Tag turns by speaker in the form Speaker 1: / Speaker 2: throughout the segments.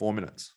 Speaker 1: 4 minutes.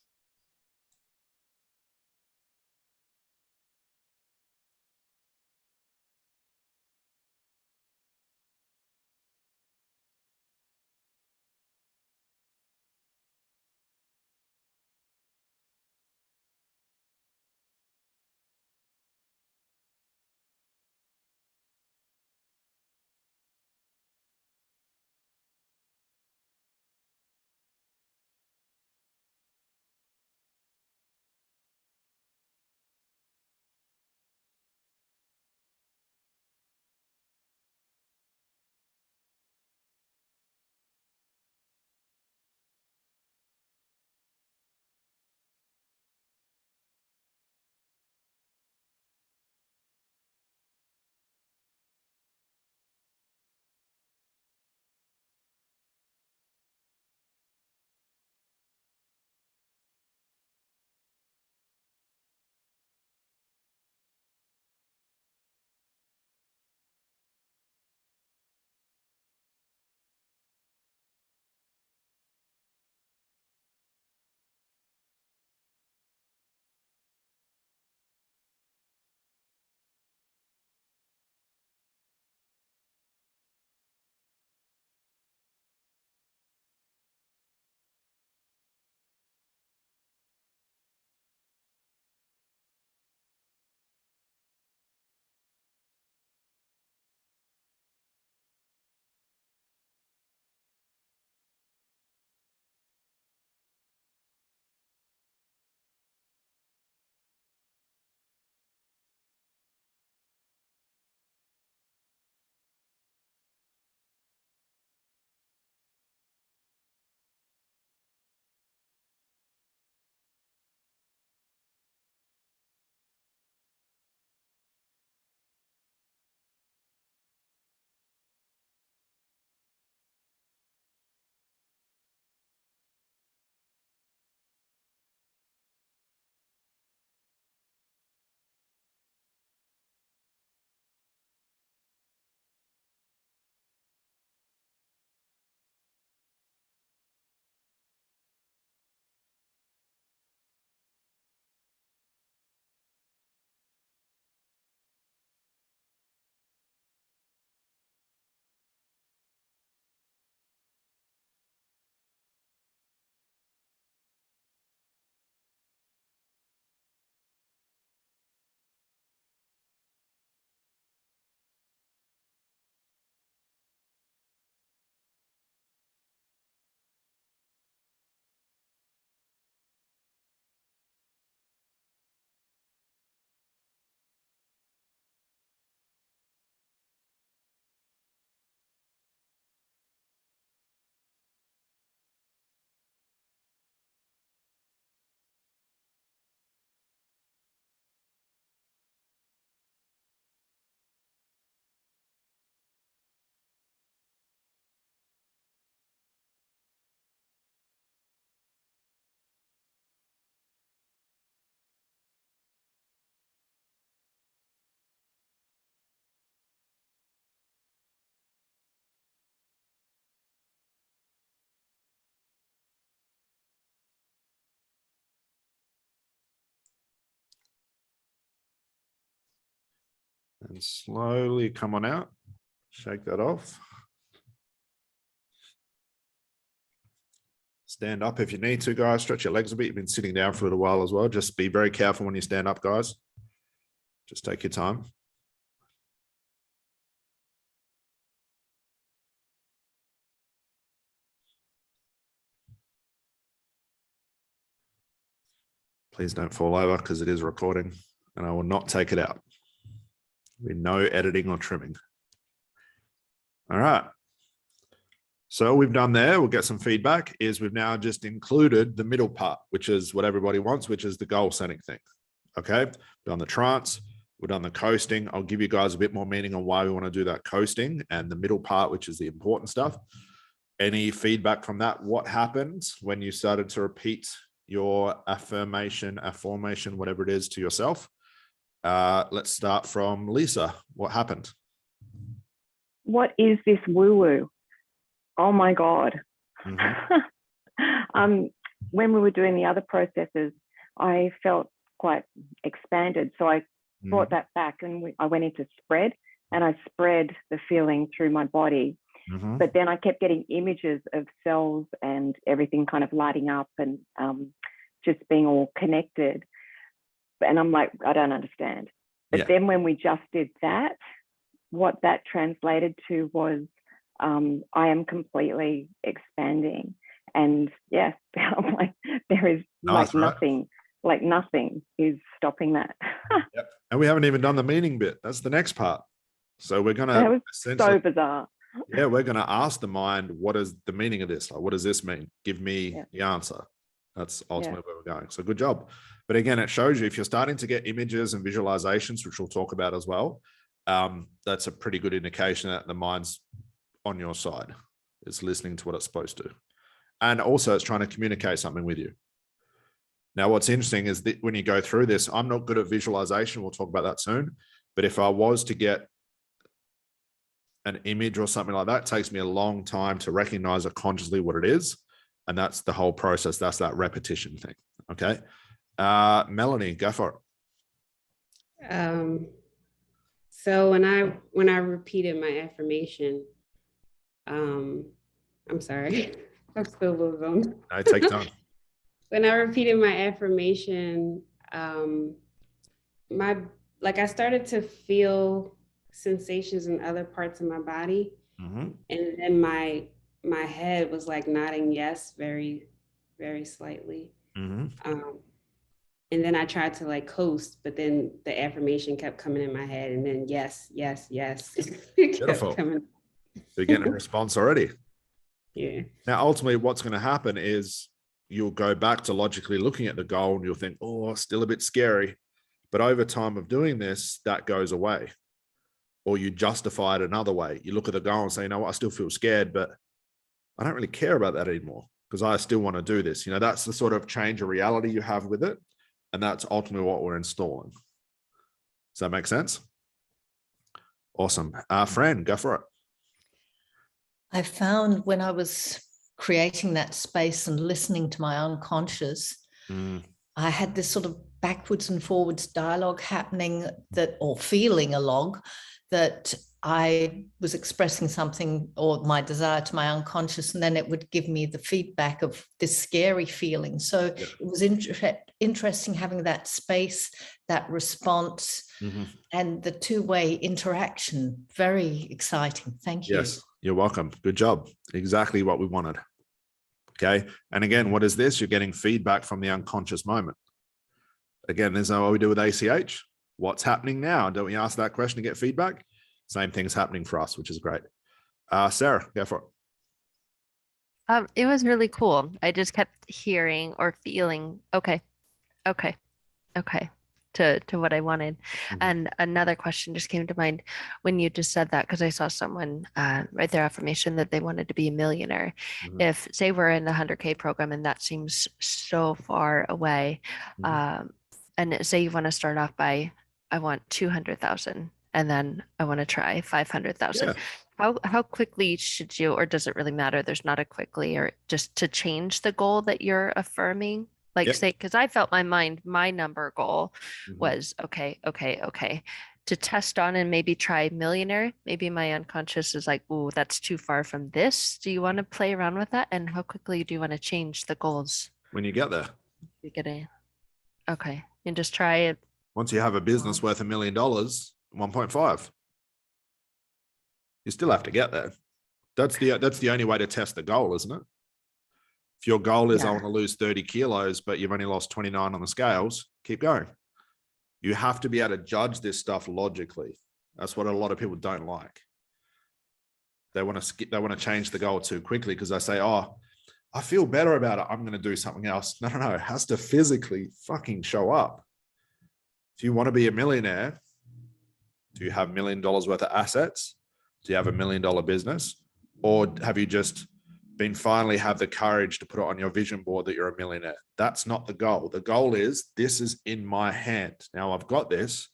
Speaker 1: And slowly come on out. Shake that off. Stand up if you need to, guys. Stretch your legs a bit. You've been sitting down for a little while as well. Just be very careful when you stand up, guys. Just take your time. Please don't fall over because it is recording and I will not take it out. With no editing or trimming. All right. So all we've done there, we'll get some feedback, is we've now just included the middle part, which is what everybody wants, which is the goal setting thing. Okay. We've done the trance, we've done the coasting. I'll give you guys a bit more meaning on why we want to do that coasting and the middle part, which is the important stuff. Any feedback from that? What happened when you started to repeat your affirmation, whatever it is, to yourself? Let's start from Lisa. What happened?
Speaker 2: What is this woo-woo? Oh my God. when we were doing the other processes, I felt quite expanded. So I brought that back, and I went into spread, and I spread the feeling through my body. But then I kept getting images of cells and everything kind of lighting up and just being all connected. And I'm like, I don't understand. But then when we just did that, what that translated to was I am completely expanding. And yeah, I'm like, there is nothing is stopping that.
Speaker 1: Yep. And we haven't even done the meaning bit. That's the next part. So we're going to,
Speaker 2: that was so bizarre.
Speaker 1: Yeah, we're going to ask the mind, what is the meaning of this? Like, what does this mean? Give me the answer. That's ultimately where we're going. So good job. But again, it shows you if you're starting to get images and visualizations, which we'll talk about as well, that's a pretty good indication that the mind's on your side. It's listening to what it's supposed to. And also it's trying to communicate something with you. Now, what's interesting is that when you go through this, I'm not good at visualization. We'll talk about that soon. But if I was to get an image or something like that, it takes me a long time to recognize it consciously what it is. And that's the whole process. That's that repetition thing. Okay. Melanie, go for
Speaker 3: it. So when I repeated my affirmation, I'm sorry, I'm still a little zoned.
Speaker 1: No, take time.
Speaker 3: When I repeated my affirmation, I started to feel sensations in other parts of my body. And then my head was like nodding yes, very, very slightly. And then I tried to like coast, but then the affirmation kept coming in my head, and then yes, yes, yes.
Speaker 1: Beautiful. You're getting a response already.
Speaker 3: Yeah.
Speaker 1: Now, ultimately, what's going to happen is you'll go back to logically looking at the goal and you'll think, oh, still a bit scary. But over time of doing this, that goes away. Or you justify it another way. You look at the goal and say, you know what, I still feel scared, but I don't really care about that anymore because I still want to do this. You know, that's the sort of change of reality you have with it. And that's ultimately what we're installing. Does that make sense? Awesome. Fran, go for it.
Speaker 4: I found when I was creating that space and listening to my unconscious, I had this sort of backwards and forwards dialogue happening or feeling a log that I was expressing something or my desire to my unconscious, and then it would give me the feedback of this scary feeling. So it was interesting having that space, that response, and the two-way interaction. Very exciting. Thank you.
Speaker 1: Yes, you're welcome. Good job. Exactly what we wanted. Okay. And again, what is this? You're getting feedback from the unconscious moment. Again, this is what we do with ACH. What's happening now? Don't we ask that question to get feedback? Same thing's happening for us, which is great. Sarah, go for it.
Speaker 5: It was really cool. I just kept hearing or feeling, okay, to what I wanted. And another question just came to mind when you just said that, because I saw someone write their affirmation that they wanted to be a millionaire. If, say, we're in the 100K program and that seems so far away, and say you want to start off by, I want 200,000. And then I want to try 500,000. How quickly should you, or does it really matter? There's not a quickly, or just to change the goal that you're affirming? Like say, because I felt my number goal was okay. To test on and maybe try millionaire. Maybe my unconscious is like, oh, that's too far from this. Do you want to play around with that? And how quickly do you want to change the goals?
Speaker 1: When you get there.
Speaker 5: You get okay. And just try it.
Speaker 1: Once you have a business worth $1 million, 1.5. You still have to get there. That's the only way to test the goal, isn't it? If your goal is I want to lose 30 kilos, but you've only lost 29 on the scales, keep going. You have to be able to judge this stuff logically. That's what a lot of people don't like. They want to change the goal too quickly because they say, oh, I feel better about it. I'm going to do something else. No. It has to physically fucking show up. If you want to be a millionaire, do you have $1 million worth of assets? Do you have $1 million business? Or have you just been finally have the courage to put it on your vision board that you're a millionaire? That's not the goal. The goal is this is in my hand. Now I've got this.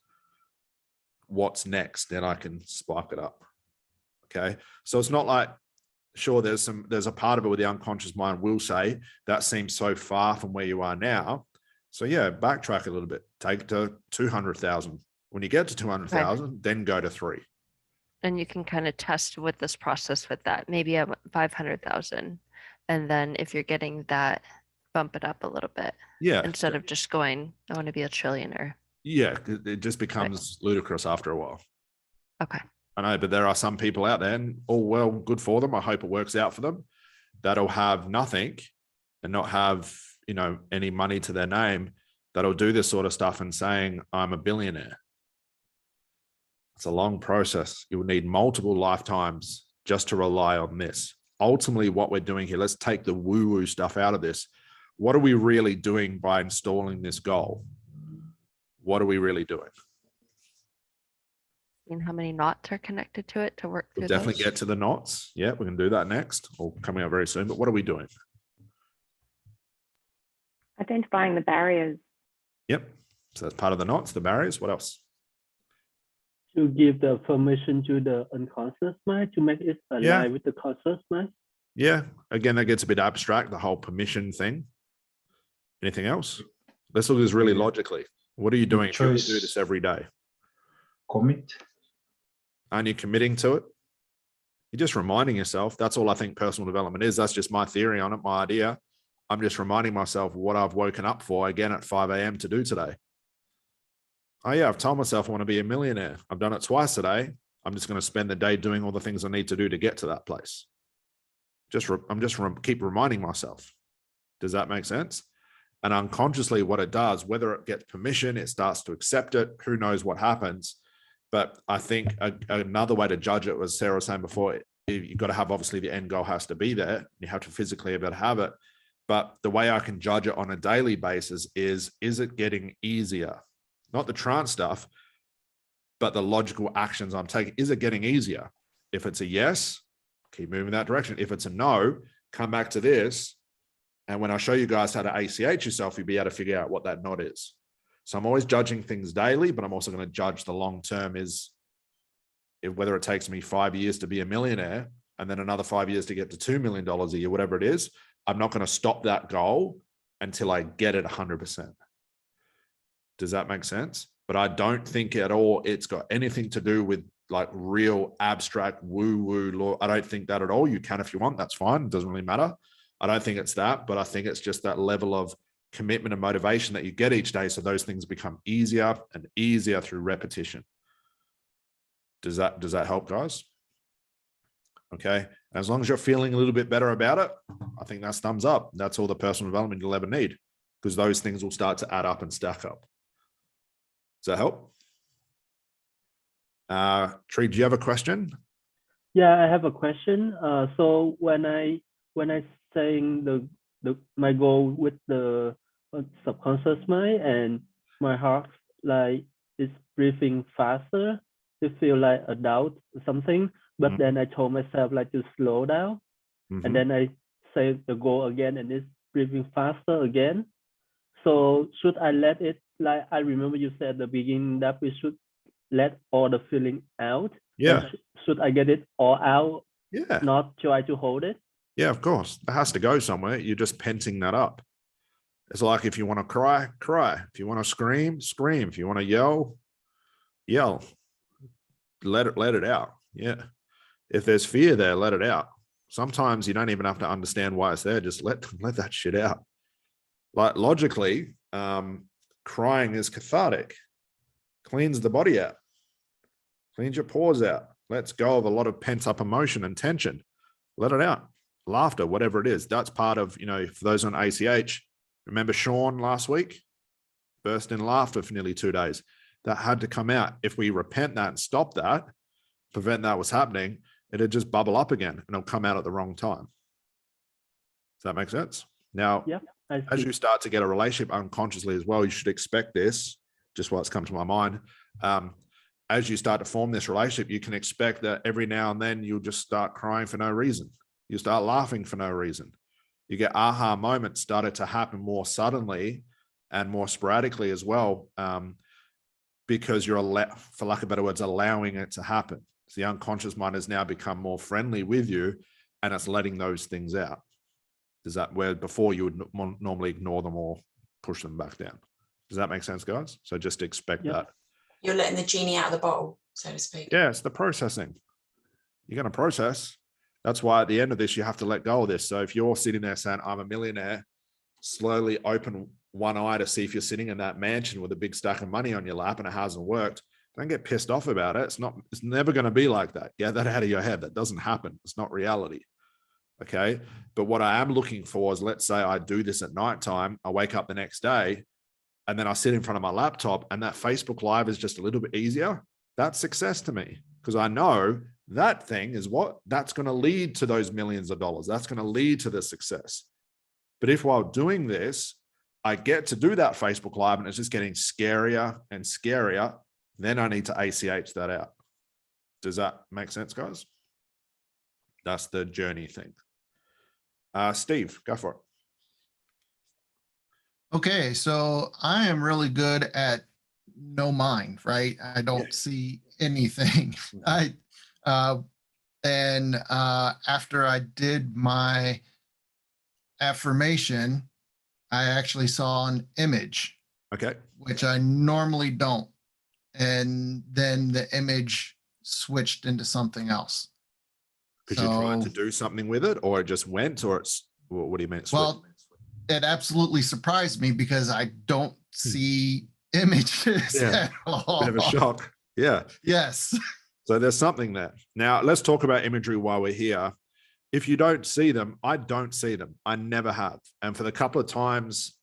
Speaker 1: What's next? Then I can spark it up. Okay. So it's not like sure, there's a part of it where the unconscious mind will say that seems so far from where you are now. So yeah, backtrack a little bit, take it to 200,000. When you get to 200,000, then go to 3.
Speaker 5: And you can kind of test with this process with that, maybe at 500,000. And then if you're getting that, bump it up a little bit.
Speaker 1: Yeah.
Speaker 5: Instead of just going, I want to be a trillionaire.
Speaker 1: Yeah. It just becomes ludicrous after a while.
Speaker 5: Okay.
Speaker 1: I know, but there are some people out there, and all well, good for them. I hope it works out for them, that'll have nothing and not have, you know, any money to their name, that'll do this sort of stuff and saying, I'm a billionaire. It's a long process. You will need multiple lifetimes just to rely on this. Ultimately, what we're doing here, let's take the woo-woo stuff out of this. What are we really doing by installing this goal? What are we really doing?
Speaker 5: And how many knots are connected to it to work through
Speaker 1: We'll definitely
Speaker 5: those?
Speaker 1: get to the knots. Yeah, we're going to do that next, or coming out very soon. But what are we doing?
Speaker 2: Identifying the barriers.
Speaker 1: Yep. So that's part of the knots, the barriers. What else?
Speaker 6: To give the permission to the unconscious mind to make it align with the conscious mind.
Speaker 1: Yeah. Again, that gets a bit abstract, the whole permission thing. Anything else? Let's look at this really logically. What are you doing? If you do this every day?
Speaker 7: Commit.
Speaker 1: Aren't you committing to it? You're just reminding yourself. That's all I think personal development is. That's just my theory on it, my idea. I'm just reminding myself what I've woken up for again at 5 a.m. to do today. Oh yeah, I've told myself I want to be a millionaire. I've done it twice today. I'm just going to spend the day doing all the things I need to do to get to that place. Keep reminding myself. Does that make sense? And unconsciously what it does, whether it gets permission, it starts to accept it, who knows what happens. But I think another way to judge it was Sarah was saying before, you've got to have, obviously the end goal has to be there. You have to physically be able to have it. But the way I can judge it on a daily basis is it getting easier? Not the trance stuff, but the logical actions I'm taking. Is it getting easier? If it's a yes, keep moving that direction. If it's a no, come back to this. And when I show you guys how to ACH yourself, you'll be able to figure out what that knot is. So I'm always judging things daily, but I'm also going to judge the long term is whether it takes me 5 years to be a millionaire and then another 5 years to get to $2 million a year, whatever it is. I'm not going to stop that goal until I get it 100%. Does that make sense? But I don't think at all it's got anything to do with like real abstract woo-woo law. I don't think that at all. You can if you want, that's fine. It doesn't really matter. I don't think it's that, but I think it's just that level of commitment and motivation that you get each day. So those things become easier and easier through repetition. Does that help, guys? Okay. As long as you're feeling a little bit better about it, I think that's thumbs up. That's all the personal development you'll ever need, because those things will start to add up and stack up. Does that help? Tree, do you have a question?
Speaker 6: Yeah, I have a question. So when I saying my goal with the subconscious mind and my heart like is breathing faster to feel like a doubt or something, but then I told myself like to slow down, and then I say the goal again and it's breathing faster again. So should I let it, like I remember you said at the beginning that we should let all the feeling out?
Speaker 1: Yeah.
Speaker 6: Should I get it all out?
Speaker 1: Yeah.
Speaker 6: Not try to hold it?
Speaker 1: Yeah, of course. It has to go somewhere. You're just penting that up. It's like if you want to cry, cry. If you want to scream, scream. If you want to yell, yell. Let it out. Yeah. If there's fear there, let it out. Sometimes you don't even have to understand why it's there. Just let that shit out. Like logically, crying is cathartic. Cleans the body out. Cleans your pores out. Lets go of a lot of pent up emotion and tension. Let it out. Laughter, whatever it is. That's part of, for those on ACH, remember Sean last week? Burst in laughter for nearly 2 days. That had to come out. If we repent that and stop that, prevent that was happening, it'd just bubble up again and it'll come out at the wrong time. Does that make sense? Now,
Speaker 6: yeah,
Speaker 1: as you start to get a relationship unconsciously as well, you should expect this, just what's come to my mind. As you start to form this relationship, you can expect that every now and then you'll just start crying for no reason. You start laughing for no reason. You get aha moments started to happen more suddenly and more sporadically as well, because you're, for lack of better words, allowing it to happen. So the unconscious mind has now become more friendly with you and it's letting those things out. Does that, where before you would normally ignore them or push them back down? Does that make sense, guys? So just expect that.
Speaker 8: You're letting the genie out of the bottle, so to speak.
Speaker 1: Yeah, it's the processing. You're going to process. That's why at the end of this, you have to let go of this. So if you're sitting there saying, I'm a millionaire, slowly open one eye to see if you're sitting in that mansion with a big stack of money on your lap and it hasn't worked. Don't get pissed off about it. It's never going to be like that. Get that out of your head. That doesn't happen. It's not reality. Okay. But what I am looking for is, let's say I do this at nighttime, I wake up the next day, and then I sit in front of my laptop and that Facebook Live is just a little bit easier. That's success to me, because I know that thing is that's going to lead to those millions of dollars. That's going to lead to the success. But if while doing this, I get to do that Facebook Live and it's just getting scarier and scarier, then I need to ACH that out. Does that make sense, guys? That's the journey thing. Steve, go for it.
Speaker 9: Okay, so I am really good at no mind, right? I don't see anything. After I did my affirmation, I actually saw an image,
Speaker 1: okay,
Speaker 9: which I normally don't. And then the image switched into something else.
Speaker 1: Because you're trying to do something with it, or it just went, or it's, what do you mean?
Speaker 9: Well, it absolutely surprised me because I don't see images at all.
Speaker 1: Bit of a shock. Yeah.
Speaker 9: Yes.
Speaker 1: So there's something there. Now let's talk about imagery while we're here. If you don't see them, I don't see them. I never have. And for the couple of times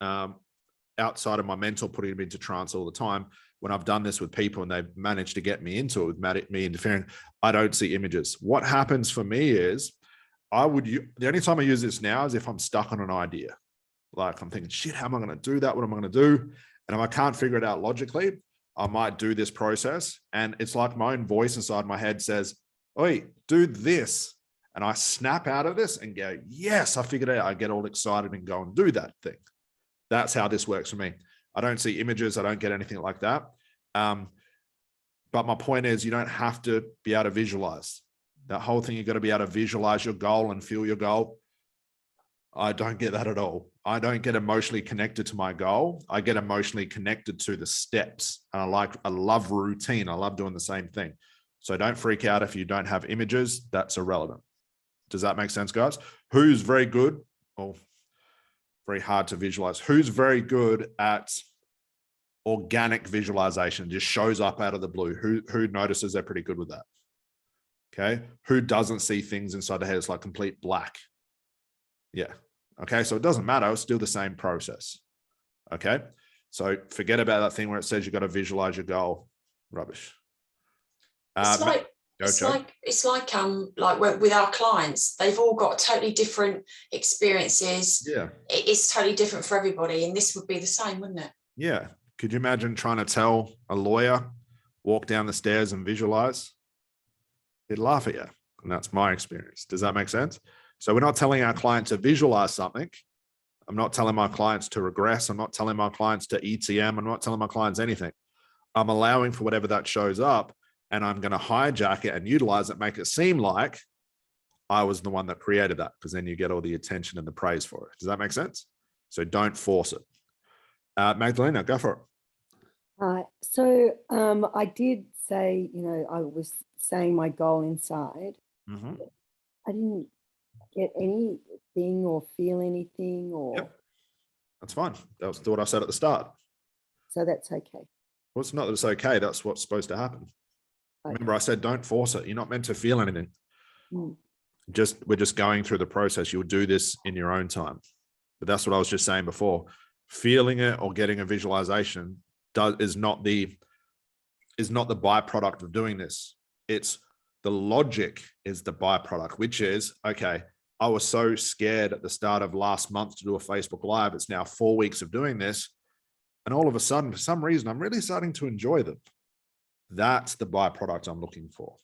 Speaker 1: outside of my mentor putting them into trance all the time, when I've done this with people and they've managed to get me into it with me interfering, I don't see images. What happens for me is the only time I use this now is if I'm stuck on an idea. Like I'm thinking, shit, how am I going to do that? What am I going to do? And if I can't figure it out logically, I might do this process. And it's like my own voice inside my head says, oi, do this. And I snap out of this and go, yes, I figured it out. I get all excited and go and do that thing. That's how this works for me. I don't see images. I don't get anything like that. But my point is, you don't have to be able to visualize. That whole thing, you've got to be able to visualize your goal and feel your goal. I don't get that at all. I don't get emotionally connected to my goal. I get emotionally connected to the steps. And I love routine. I love doing the same thing. So don't freak out if you don't have images. That's irrelevant. Does that make sense, guys? Who's very good? Well, very hard to visualize. Who's very good at organic visualization? Just shows up out of the blue. Who notices they're pretty good with that? Okay. Who doesn't see things inside the head? It's like complete black. Yeah. Okay. So it doesn't matter. It's still the same process. Okay. So forget about that thing where it says you got to visualize your goal. Rubbish.
Speaker 8: It's like with our clients, they've all got totally different experiences.
Speaker 1: Yeah.
Speaker 8: It's totally different for everybody. And this would be the same, wouldn't it?
Speaker 1: Yeah. Could you imagine trying to tell a lawyer, walk down the stairs and visualize? They'd laugh at you. And that's my experience. Does that make sense? So we're not telling our client to visualize something. I'm not telling my clients to regress. I'm not telling my clients to ETM. I'm not telling my clients anything. I'm allowing for whatever that shows up, and I'm going to hijack it and utilize it, make it seem like I was the one that created that, because then you get all the attention and the praise for it. Does that make sense? So don't force it. Magdalena, go for it.
Speaker 10: I did say, I was saying my goal inside.
Speaker 1: Mm-hmm.
Speaker 10: I didn't get anything or feel anything or.
Speaker 1: Yep. That's fine. That was what I said at the start.
Speaker 10: So that's okay.
Speaker 1: Well, it's not that it's okay. That's what's supposed to happen. Okay. Remember, I said, don't force it. You're not meant to feel anything. We're just going through the process. You'll do this in your own time. But that's what I was just saying before. Feeling it or getting a visualization is not the byproduct of doing this. It's the logic is the byproduct, which is, okay, I was so scared at the start of last month to do a Facebook Live. It's now 4 weeks of doing this. And all of a sudden, for some reason, I'm really starting to enjoy them. That's the byproduct I'm looking for.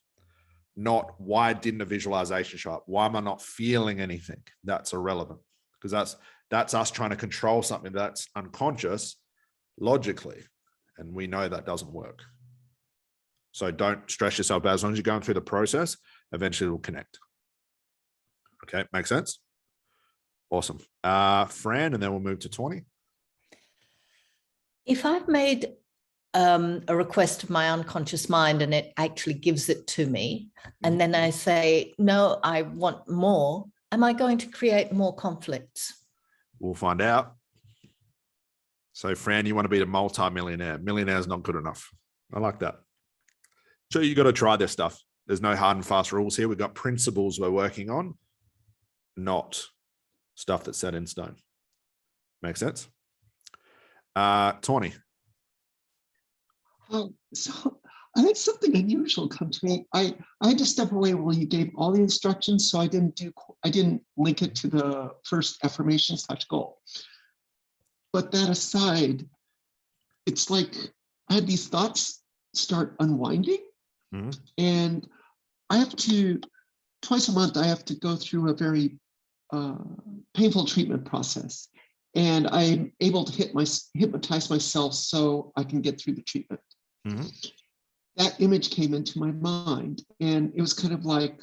Speaker 1: Not why didn't a visualization show up? Why am I not feeling anything? That's irrelevant, because that's us trying to control something that's unconscious logically. And we know that doesn't work. So don't stress yourself out. As long as you're going through the process, eventually it'll connect. Okay, makes sense? Awesome. Fran, and then we'll move to 20.
Speaker 4: If I've made a request of my unconscious mind and it actually gives it to me, and then I say, no, I want more, am I going to create more conflicts?
Speaker 1: We'll find out. So Fran, you want to be a multi-millionaire. Millionaire is not good enough. I like that. So you got to try this stuff. There's no hard and fast rules here. We've got principles we're working on, not stuff that's set in stone. Make sense? Tawny.
Speaker 11: So I had something unusual come to me. I had to step away while you gave all the instructions, so I didn't link it to the first affirmation / goal. But that aside, it's like I had these thoughts start unwinding, and I have to twice a month. I have to go through a very painful treatment process, and I'm able to hypnotize myself so I can get through the treatment. That image came into my mind, and it was kind of like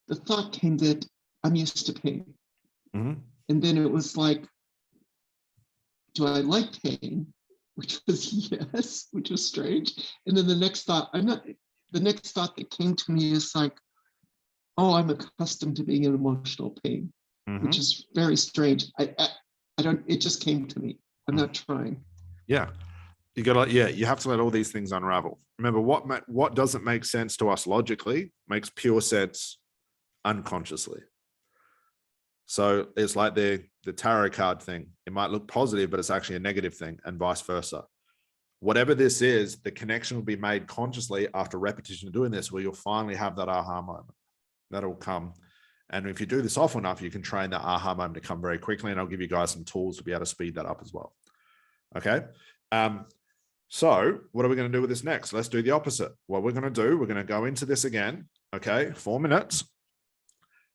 Speaker 11: the thought came that I'm used to pain. And then it was like, do I like pain? Which was yes, which was strange. And then the next thought that came to me is like, oh, I'm accustomed to being in emotional pain, which is very strange. I don't, it just came to me. I'm not trying.
Speaker 1: Yeah. You have to let all these things unravel. Remember, what doesn't make sense to us logically makes pure sense unconsciously. So it's like the tarot card thing. It might look positive, but it's actually a negative thing, and vice versa. Whatever this is, the connection will be made consciously after repetition of doing this, where you'll finally have that aha moment. That'll come. And if you do this often enough, you can train that aha moment to come very quickly, and I'll give you guys some tools to be able to speed that up as well. Okay. So what are we going to do with this next? Let's do the opposite. What we're going to do, we're going to go into this again. Okay. 4 minutes.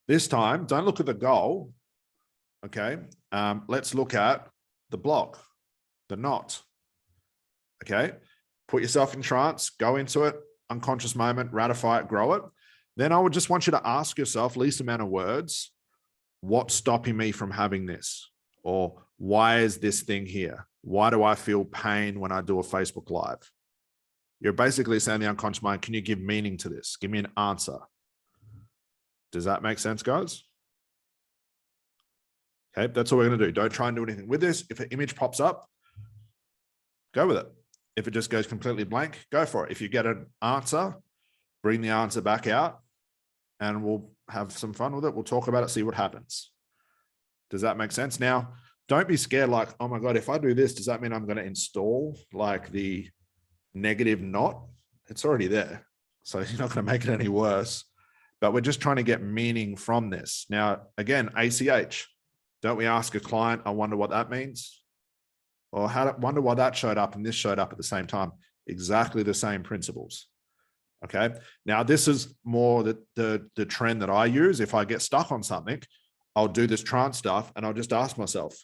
Speaker 1: This time, don't look at the goal. Okay. Let's look at the block, the knot. Okay. Put yourself in trance, go into it, unconscious moment, ratify it, grow it. Then I would just want you to ask yourself, least amount of words, what's stopping me from having this? Or why is this thing here? Why do I feel pain when I do a Facebook Live? You're basically saying to the unconscious mind, can you give meaning to this? Give me an answer. Does that make sense, guys? Okay, that's all we're going to do. Don't try and do anything with this. If an image pops up, go with it. If it just goes completely blank, go for it. If you get an answer, bring the answer back out and we'll have some fun with it. We'll talk about it, see what happens. Does that make sense? Now, don't be scared like, oh my God, if I do this, does that mean I'm going to install like the negative knot? It's already there. So you're not going to make it any worse. But we're just trying to get meaning from this. Now, again, ACH. Don't we ask a client, I wonder what that means? Or wonder why that showed up and this showed up at the same time. Exactly the same principles. Okay. Now, this is more the trend that I use. If I get stuck on something, I'll do this trance stuff and I'll just ask myself,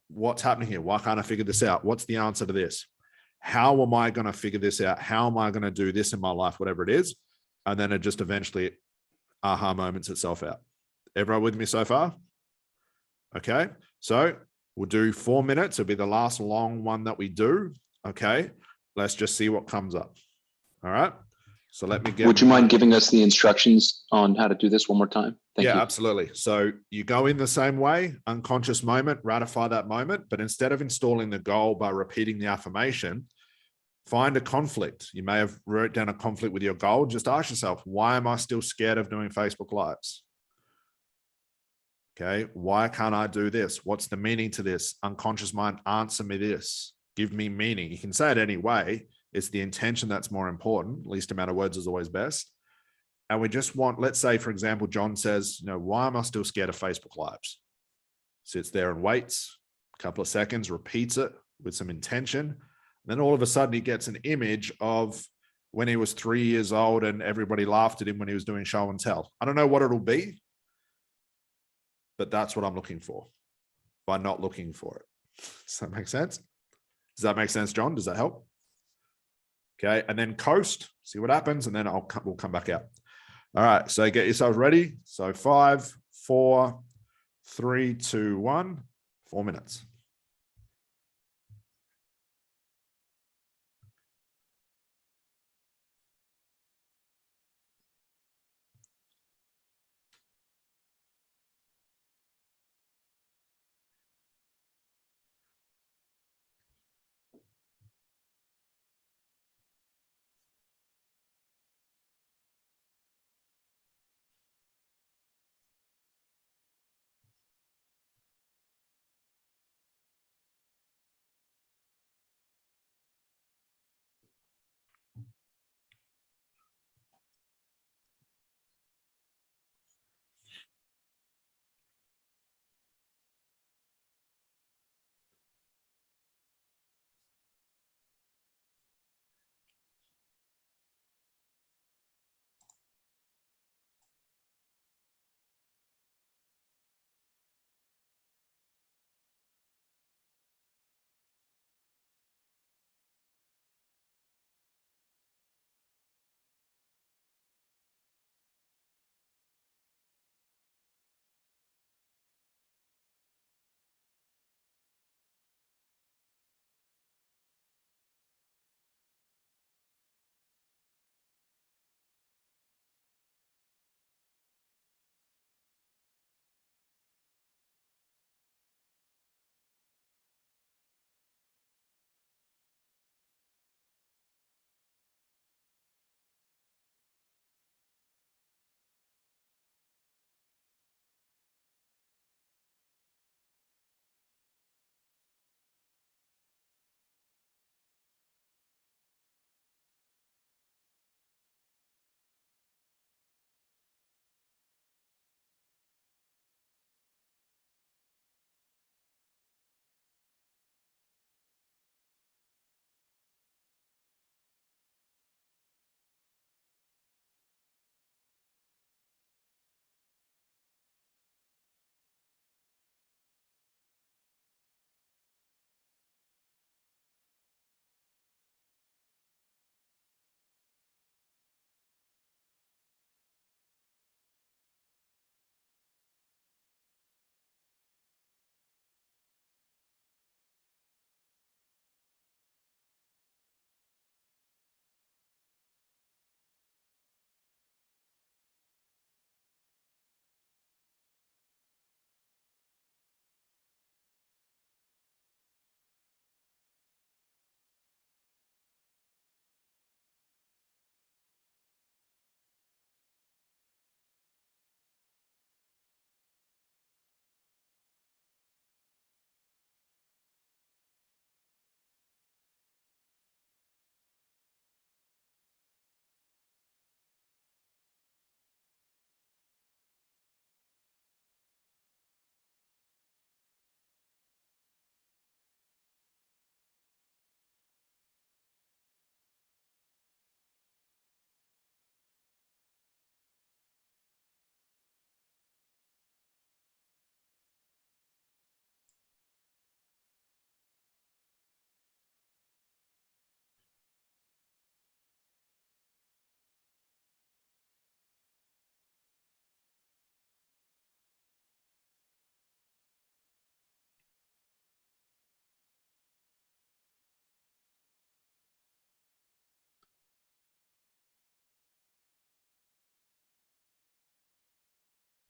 Speaker 1: what's happening here? Why can't I figure this out? What's the answer to this? How am I going to figure this out? How am I going to do this in my life, whatever it is? And then it just eventually aha moments itself out. Everyone with me so far? Okay. So we'll do 4 minutes. It'll be the last long one that we do. Okay. Let's just see what comes up. All right. So let me get.
Speaker 12: Would you mind giving us the instructions on how to do this one more time? Thank you.
Speaker 1: Yeah, absolutely. So you go in the same way, unconscious moment, ratify that moment, but instead of installing the goal by repeating the affirmation, find a conflict. You may have wrote down a conflict with your goal. Just ask yourself, why am I still scared of doing Facebook Lives? Okay. Why can't I do this? What's the meaning to this? Unconscious mind, answer me this. Give me meaning. You can say it any way. It's the intention that's more important. Least amount of words is always best. And we just want, let's say, for example, John says, why am I still scared of Facebook Lives? Sits there and waits a couple of seconds, repeats it with some intention. Then all of a sudden he gets an image of when he was 3 years old and everybody laughed at him when he was doing show and tell. I don't know what it'll be, but that's what I'm looking for by not looking for it. Does that make sense? Does that make sense, John? Does that help? Okay. And then coast, see what happens. And then we'll come back out. All right. So get yourselves ready. So 5, 4, 3, 2, 1, 4 minutes.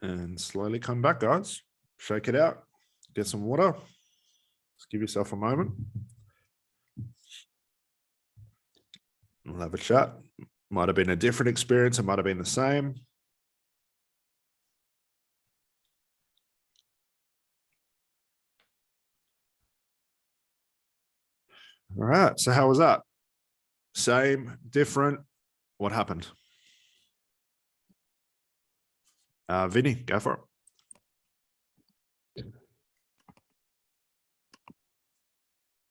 Speaker 1: And slowly come back, guys. Shake it out. Get some water. Just give yourself a moment. We'll have a chat. Might have been a different experience. It might have been the same. All right. So how was that? Same, different. What happened? Vinny, go for it.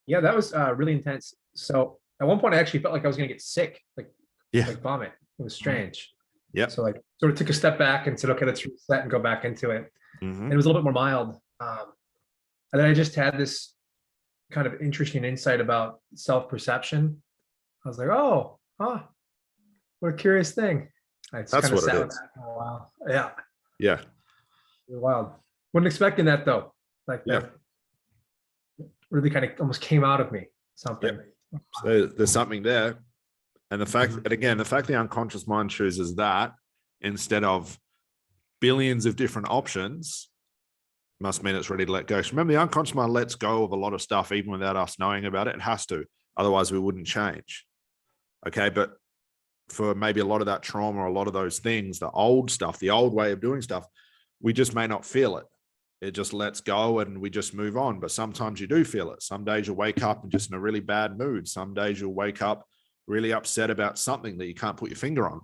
Speaker 13: Yeah, that was really intense. So at one point, I actually felt like I was going to get sick, like vomit. It was strange.
Speaker 1: Yeah.
Speaker 13: So like sort of took a step back and said, okay, let's reset and go back into it. And it was a little bit more mild. And then I just had this kind of interesting insight about self-perception. I was like, oh, huh, what a curious thing. I just
Speaker 1: That's
Speaker 13: kind of
Speaker 1: what
Speaker 13: sat
Speaker 1: it
Speaker 13: with
Speaker 1: is.
Speaker 13: that for a while. Yeah.
Speaker 1: Yeah.
Speaker 13: Wild. Wasn't expecting that though. Like that really kind of almost came out of me. Something.
Speaker 1: So there's something there. And the fact, and again, the fact the unconscious mind chooses that instead of billions of different options must mean it's ready to let go. So remember, the unconscious mind lets go of a lot of stuff even without us knowing about it. It has to, otherwise we wouldn't change. Okay, but for maybe a lot of that trauma, or a lot of those things, the old stuff, the old way of doing stuff, we just may not feel it. It just lets go and we just move on. But sometimes you do feel it. Some days you'll wake up and just in a really bad mood. Some days you'll wake up really upset about something that you can't put your finger on.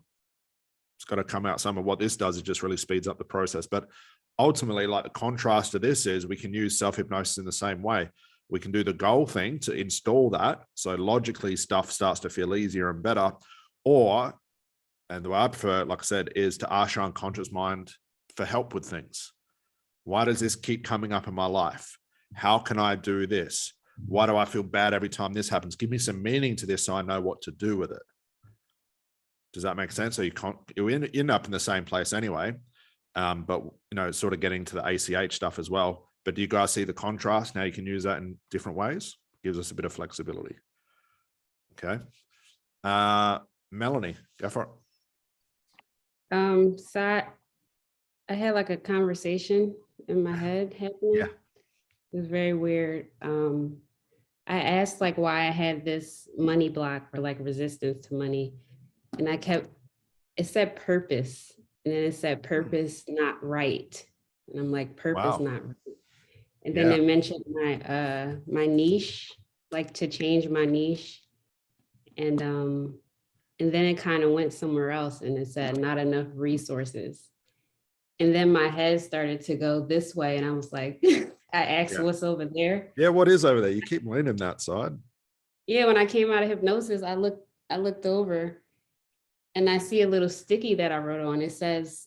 Speaker 1: It's got to come out. Some of what this does, it just really speeds up the process. But ultimately, like the contrast to this is we can use self-hypnosis in the same way. We can do the goal thing to install that. So logically stuff starts to feel easier and better. Or, and the way I prefer it, like I said, is to ask your unconscious mind for help with things. Why does this keep coming up in my life? How can I do this? Why do I feel bad every time this happens? Give me some meaning to this so I know what to do with it. Does that make sense? So you end up in the same place anyway, but sort of getting to the ACH stuff as well. But do you guys see the contrast? Now you can use that in different ways. Gives us a bit of flexibility. Okay. Melanie, go for it.
Speaker 3: So I had like a conversation in my head happening.
Speaker 1: Yeah.
Speaker 3: It was very weird. I asked like why I had this money block or like resistance to money. And it said purpose. And then it said purpose not right. And I'm like, purpose not right. And then it mentioned my niche, like to change my niche. And then it kind of went somewhere else and it said not enough resources. And then my head started to go this way. And I was like, I asked what's over there.
Speaker 1: Yeah, what is over there? You keep leaning that side.
Speaker 3: Yeah, when I came out of hypnosis, I looked over and I see a little sticky that I wrote on. It says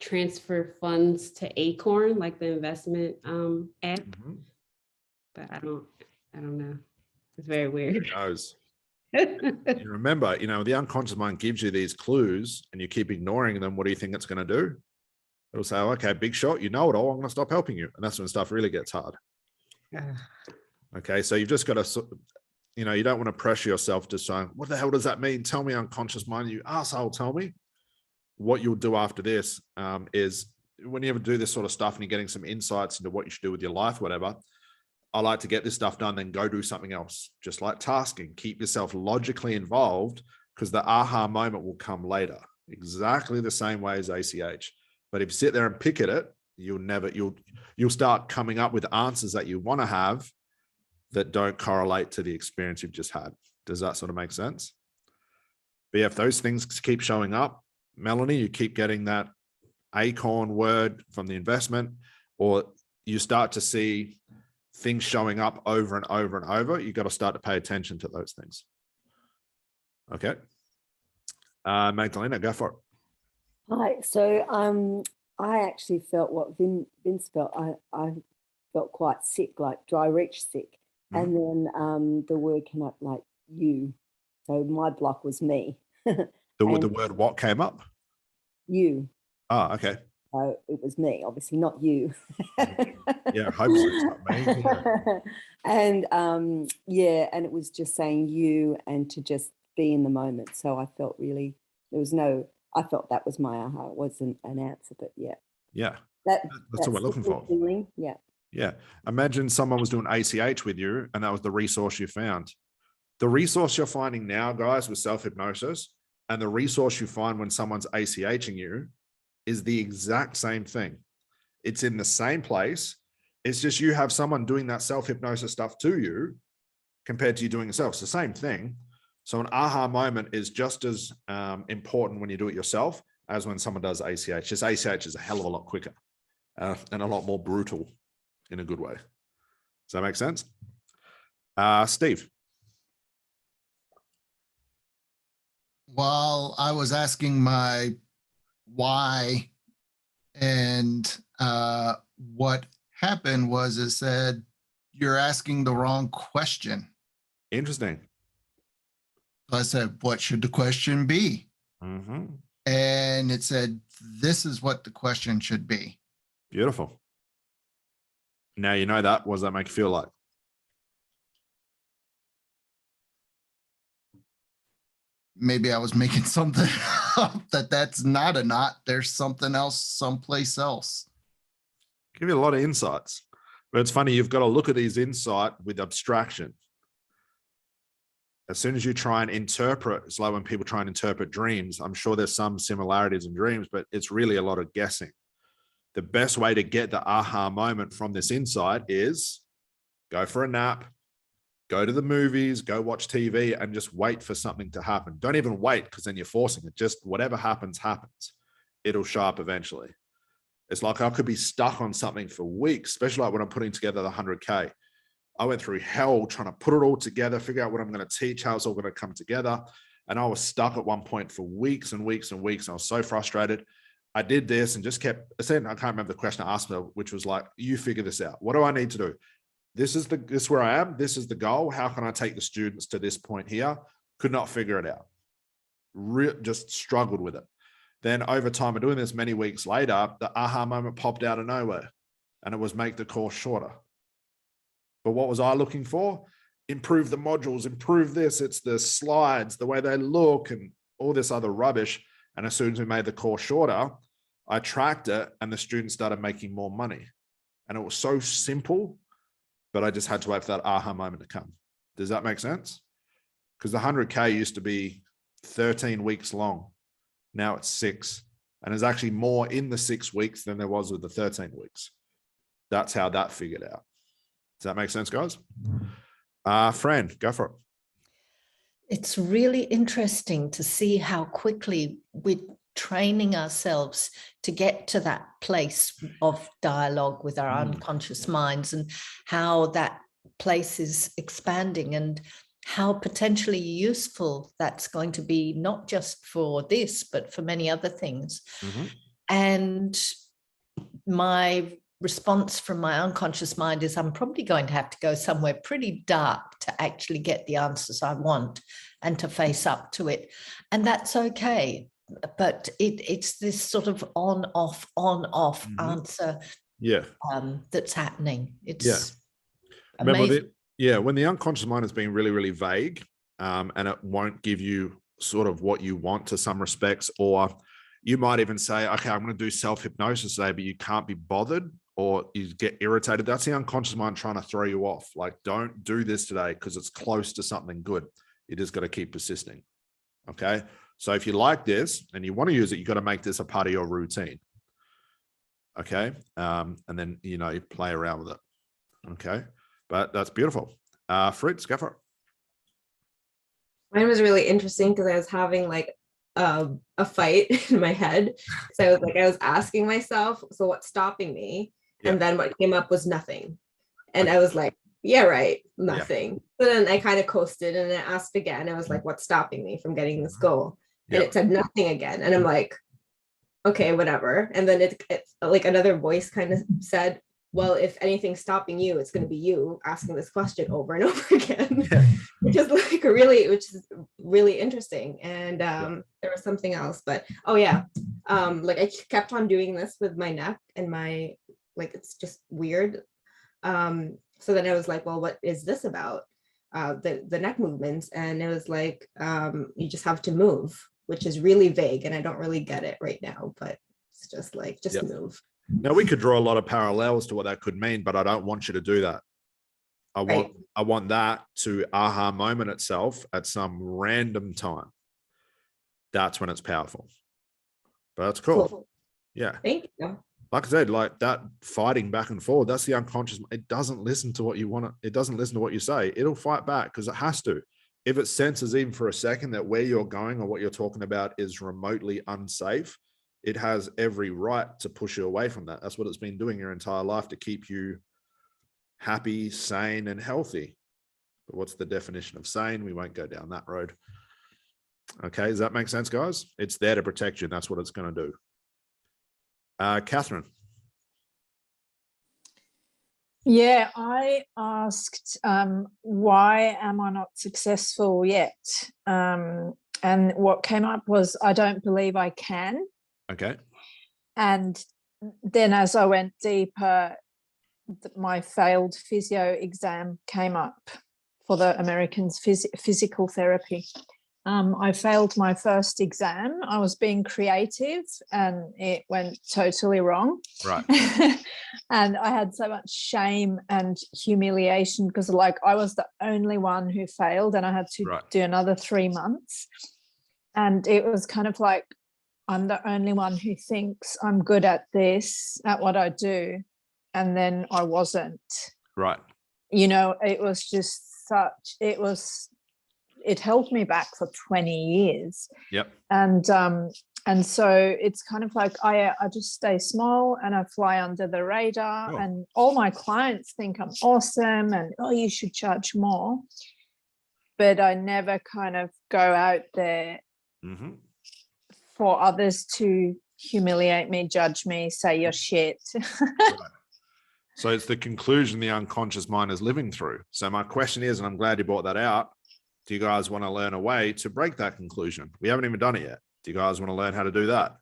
Speaker 3: transfer funds to Acorn, like the investment app. But I don't know. It's very weird.
Speaker 1: Who knows? You remember, the unconscious mind gives you these clues and you keep ignoring them. What do you think it's going to do? It'll say, okay, big shot, you know it all. I'm going to stop helping you. And that's when stuff really gets hard. Okay. So you've just got to, you don't want to pressure yourself to say, what the hell does that mean? Tell me, unconscious mind, you asshole, tell me. What you'll do after this is when you ever do this sort of stuff and you're getting some insights into what you should do with your life, whatever, I like to get this stuff done, then go do something else. Just like tasking, keep yourself logically involved because the aha moment will come later, exactly the same way as ACH. But if you sit there and pick at it, you'll start coming up with answers that you want to have that don't correlate to the experience you've just had. Does that sort of make sense? But yeah, if those things keep showing up, Melanie, you keep getting that Acorn word from the investment, or you start to see things showing up over and over and over, you got to start to pay attention to those things. Okay. Magdalena, go for it.
Speaker 10: Hi. So I actually felt what Vince felt. I felt quite sick, like dry reach sick. And then the word came up like you. So my block was me.
Speaker 1: The word what came up?
Speaker 10: You.
Speaker 1: Oh, okay.
Speaker 10: So it was me, obviously not you.
Speaker 1: Yeah, I hope so. It's not me. Yeah.
Speaker 10: And and it was just saying you and to just be in the moment. So I felt really, I felt that was my aha. It wasn't an answer, but yeah.
Speaker 1: Yeah. That's what we're looking for.
Speaker 10: Feeling. Yeah.
Speaker 1: Yeah. Imagine someone was doing ACH with you and that was the resource you found. The resource you're finding now, guys, with self-hypnosis and the resource you find when someone's ACHing you is the exact same thing. It's in the same place. It's just you have someone doing that self-hypnosis stuff to you compared to you doing it yourself. It's the same thing. So an aha moment is just as important when you do it yourself as when someone does ACH. Just ACH is a hell of a lot quicker and a lot more brutal in a good way. Does that make sense? Steve.
Speaker 9: While I was asking my why and what happened was it said, you're asking the wrong question.
Speaker 1: Interesting.
Speaker 9: So I said, what should the question be?
Speaker 1: Mm-hmm.
Speaker 9: And it said, this is what the question should be.
Speaker 1: Beautiful. Now you know that. What does that make you feel like?
Speaker 9: Maybe I was making something up that's not a knot. There's something else someplace else.
Speaker 1: Give you a lot of insights. But it's funny, you've got to look at these insight with abstraction. As soon as you try and interpret, it's like when people try and interpret dreams, I'm sure there's some similarities in dreams, but it's really a lot of guessing. The best way to get the aha moment from this insight is go for a nap, go to the movies, go watch TV, and just wait for something to happen. Don't even wait, because then you're forcing it. Just whatever happens, happens. It'll show up eventually. It's like I could be stuck on something for weeks, especially like when I'm putting together the 100K. I went through hell trying to put it all together, figure out what I'm going to teach, how it's all going to come together. And I was stuck at one point for weeks and weeks and weeks. And I was so frustrated. I did this and just kept saying, I can't remember the question I asked her, which was like, you figure this out. What do I need to do? This is where I am. This is the goal. How can I take the students to this point here? Could not figure it out. Just struggled with it. Then over time of doing this, many weeks later, the aha moment popped out of nowhere, and it was make the course shorter. But what was I looking for? Improve the modules, improve this. It's the slides, the way they look, and all this other rubbish. And as soon as we made the course shorter, I tracked it, and the students started making more money. And it was so simple, but I just had to wait for that aha moment to come. Does that make sense? Because the 100K used to be 13 weeks long. Now it's 6. And there's actually more in the 6 weeks than there was with the 13 weeks. That's how that figured out. Does that make sense, guys? Fran, go for it.
Speaker 4: It's really interesting to see how quickly we're training ourselves to get to that place of dialogue with our unconscious minds, and how that place is expanding, and how potentially useful that's going to be, not just for this, but for many other things. And my response from my unconscious mind is I'm probably going to have to go somewhere pretty dark to actually get the answers I want and to face up to it. And that's okay. But it's this sort of on-off answer that's happening. It's amazing.
Speaker 1: When the unconscious mind has been really, really vague, and it won't give you sort of what you want to some respects, or you might even say, okay, I'm going to do self-hypnosis today, but you can't be bothered, or you get irritated. That's the unconscious mind trying to throw you off. Like, don't do this today because it's close to something good. You just got to keep persisting. Okay. So if you like this and you want to use it, you got to make this a part of your routine. Okay. And then, you play around with it. Okay. But that's beautiful. Fritz, go for it.
Speaker 14: Mine was really interesting because I was having like a fight in my head. So I was asking myself, so what's stopping me? And then what came up was nothing. And I was like, yeah, right, nothing. So then I kind of coasted, and I asked again. I was like, what's stopping me from getting this goal? And it said nothing again. And I'm like, okay, whatever. And then it's like another voice kind of said, well, if anything's stopping you, it's going to be you asking this question over and over again, which is really interesting. And there was something else, but I kept on doing this with my neck and my, it's just weird. So then I was like, well, what is this about? The neck movements. And it was like, you just have to move, which is really vague. And I don't really get it right now, but it's just like, move.
Speaker 1: Now, we could draw a lot of parallels to what that could mean, but I don't want you to do that. I want that to aha moment itself at some random time. That's when it's powerful. But that's cool. Yeah.
Speaker 14: Thank you.
Speaker 1: Like I said, like that fighting back and forth, that's the unconscious. It doesn't listen to what you want. It doesn't listen to what you say. It'll fight back because it has to. If it senses even for a second that where you're going or what you're talking about is remotely unsafe, it has every right to push you away from that. That's what it's been doing your entire life, to keep you happy, sane, and healthy. But what's the definition of sane? We won't go down that road. Okay, does that make sense, guys? It's there to protect you, and that's what it's going to do. Catherine.
Speaker 15: Yeah, I asked, why am I not successful yet? And what came up was, I don't believe I can.
Speaker 1: Okay.
Speaker 15: And then as I went deeper, my failed physio exam came up for the Americans physical therapy. I failed my first exam. I was being creative and it went totally wrong.
Speaker 1: Right.
Speaker 15: And I had so much shame and humiliation because like I was the only one who failed and I had to do another 3 months. And it was kind of like, I'm the only one who thinks I'm good at this, at what I do. And then I wasn't.
Speaker 1: Right.
Speaker 15: You know, it was just it held me back for 20 years.
Speaker 1: Yep.
Speaker 15: And so it's kind of like I just stay small and I fly under the radar, and all my clients think I'm awesome and, oh, you should charge more. But I never kind of go out there for others to humiliate me, judge me, say you're shit.
Speaker 1: Right. So it's the conclusion the unconscious mind is living through. So my question is, and I'm glad you brought that out, do you guys want to learn a way to break that conclusion? We haven't even done it yet. Do you guys want to learn how to do that?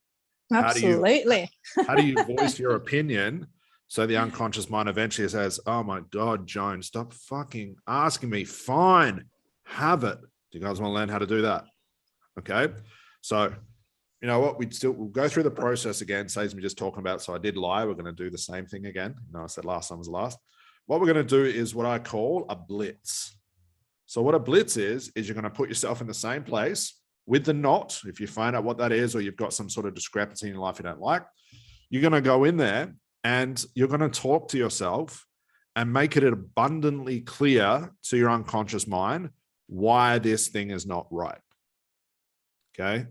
Speaker 15: Absolutely.
Speaker 1: How do you voice your opinion so the unconscious mind eventually says, oh my God, Joan, stop fucking asking me. Fine, have it. Do you guys want to learn how to do that? Okay. So, you know what? We'll go through the process again. Saves me just talking about. So I did lie. We're going to do the same thing again. You know, I said last time was the last. What we're going to do is what I call a blitz. So what a blitz is you're going to put yourself in the same place with the knot. If you find out what that is, or you've got some sort of discrepancy in your life you don't like, you're going to go in there and you're going to talk to yourself and make it abundantly clear to your unconscious mind why this thing is not right. Okay.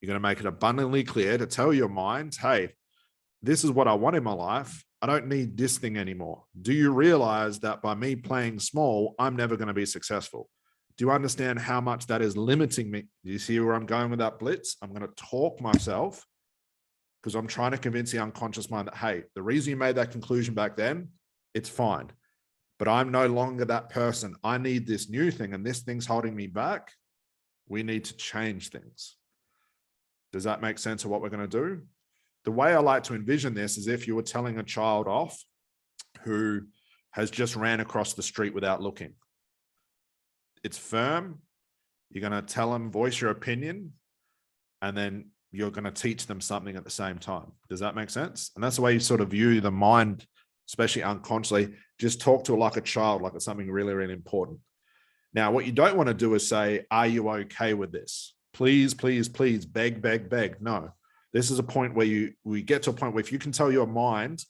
Speaker 1: You're going to make it abundantly clear to tell your mind, hey, this is what I want in my life. I don't need this thing anymore. Do you realize that by me playing small, I'm never going to be successful? Do you understand how much that is limiting me? Do you see where I'm going with that blitz? I'm going to talk myself because I'm trying to convince the unconscious mind that, hey, the reason you made that conclusion back then, it's fine. But I'm no longer that person. I need this new thing, and this thing's holding me back. We need to change things. Does that make sense of what we're going to do? The way I like to envision this is if you were telling a child off who has just ran across the street without looking. It's firm. You're going to tell them, voice your opinion, and then you're going to teach them something at the same time. Does that make sense? And that's the way you sort of view the mind, especially unconsciously. Just talk to it like a child, like it's something really, really important. Now, what you don't want to do is say, are you okay with this? Please, please, please, beg, beg, beg. No. This is a point where we get to a point where if you can tell your mind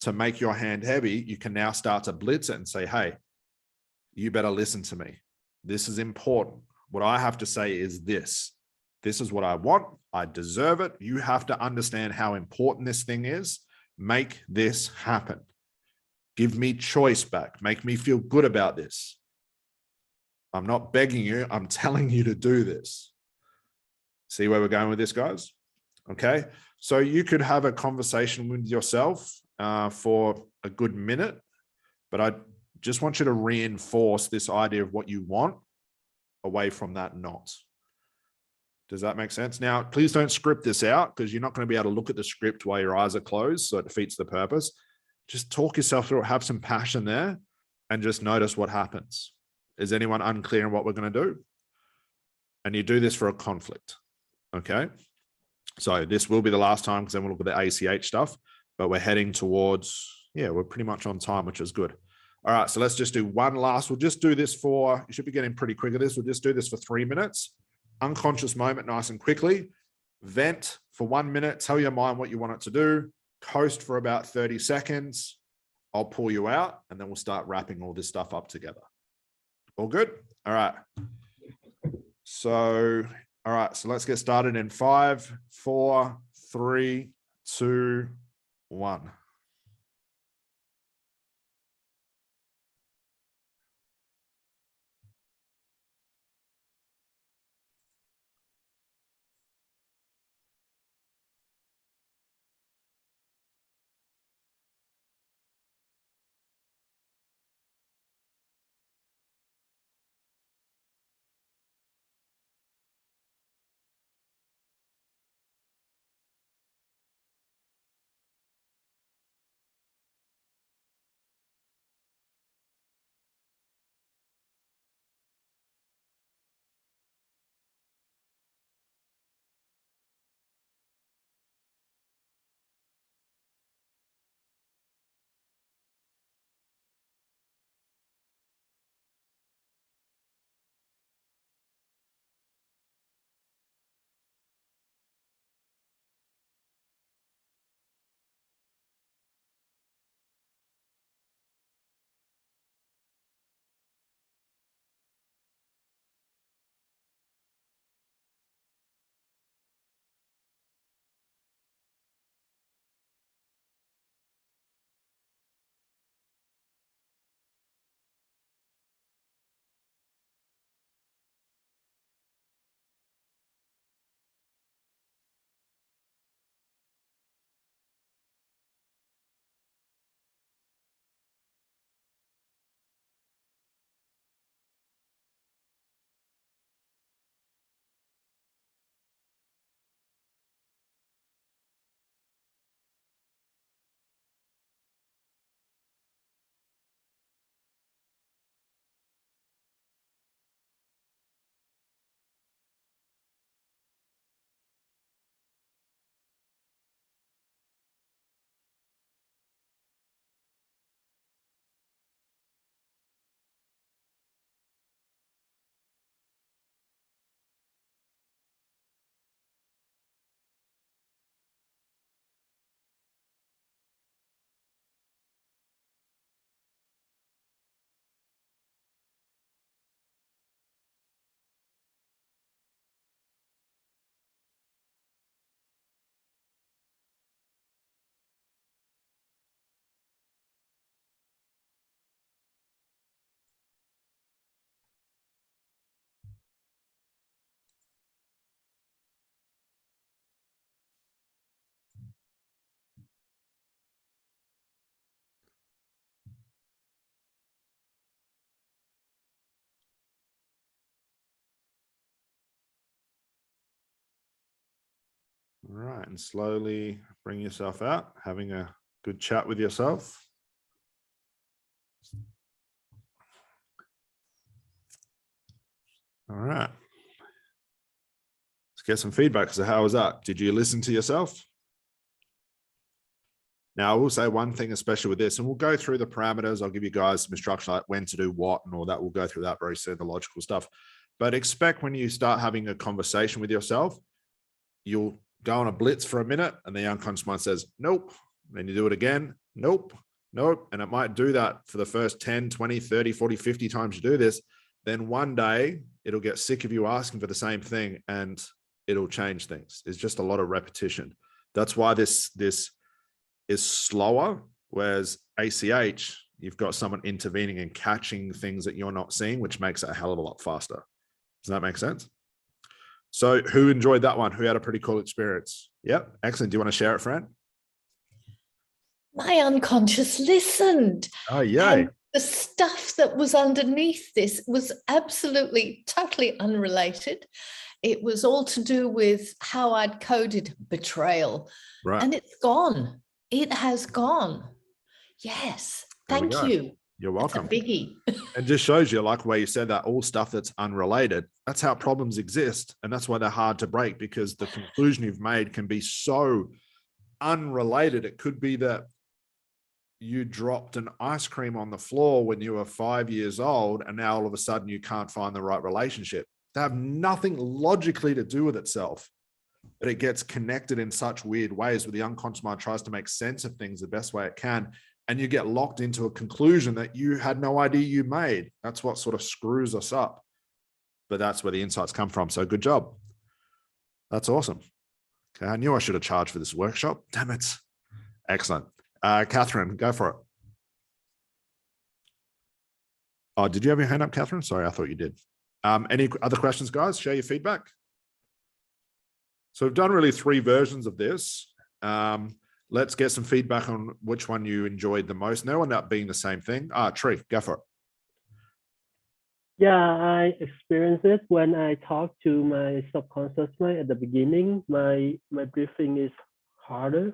Speaker 1: to make your hand heavy, you can now start to blitz it and say, hey, you better listen to me. This is important. What I have to say is this. This is what I want. I deserve it. You have to understand how important this thing is. Make this happen. Give me choice back. Make me feel good about this. I'm not begging you. I'm telling you to do this. See where we're going with this, guys? Okay. So you could have a conversation with yourself for a good minute, but I just want you to reinforce this idea of what you want away from that knot. Does that make sense? Now, please don't script this out because you're not going to be able to look at the script while your eyes are closed, so it defeats the purpose. Just talk yourself through it, have some passion there, and just notice what happens. Is anyone unclear on what we're going to do? And you do this for a conflict, okay? So this will be the last time because then we'll look at the ACH stuff, but we're heading towards, we're pretty much on time, which is good. All right, so let's just do one last. We'll just do this for, you should be getting pretty quick at this. We'll just do this for 3 minutes. Unconscious moment, nice and quickly. Vent for 1 minute. Tell your mind what you want it to do. Coast for about 30 seconds. I'll pull you out, and then we'll start wrapping all this stuff up together. All good? All right. So let's get started in 5, 4, 3, 2, 1. right. And slowly bring yourself out, having a good chat with yourself. All right. Let's get some feedback. So how was that? Did you listen to yourself? Now, I will say one thing, especially with this, and we'll go through the parameters. I'll give you guys some instruction like when to do what and all that. We'll go through that very soon, the logical stuff. But expect when you start having a conversation with yourself, you'll go on a blitz for a minute and the unconscious mind says, nope. Then you do it again. Nope. Nope. And it might do that for the first 10, 20, 30, 40, 50 times you do this. Then one day it'll get sick of you asking for the same thing and it'll change things. It's just a lot of repetition. That's why this is slower, whereas ACH, you've got someone intervening and catching things that you're not seeing, which makes it a hell of a lot faster. Does that make sense? So who enjoyed that one? Who had a pretty cool experience? Yep. Excellent. Do you want to share it, Fran?
Speaker 4: My unconscious listened.
Speaker 1: Oh, yay.
Speaker 4: And the stuff that was underneath this was absolutely, totally unrelated. It was all to do with how I'd coded betrayal.
Speaker 1: Right.
Speaker 4: And it's gone. It has gone. Yes. Thank you.
Speaker 1: You're welcome.
Speaker 4: That's a biggie.
Speaker 1: It just shows you, like where you said that all stuff that's unrelated, that's how problems exist. And that's why they're hard to break, because the conclusion you've made can be so unrelated. It could be that you dropped an ice cream on the floor when you were 5 years old, and now all of a sudden you can't find the right relationship. They have nothing logically to do with itself, but it gets connected in such weird ways where the unconscious mind tries to make sense of things the best way it can. And you get locked into a conclusion that you had no idea you made. That's what sort of screws us up. But that's where the insights come from. So good job. That's awesome. Okay, I knew I should have charged for this workshop. Damn it. Excellent. Catherine, go for it. Oh, did you have your hand up, Catherine? Sorry, I thought you did. Any other questions, guys? Share your feedback. So we've done really 3 versions of this. Let's get some feedback on which one you enjoyed the most. No one up being the same thing. Tree, go for it.
Speaker 6: Yeah, I experienced it when I talked to my subconscious mind at the beginning. My breathing is harder.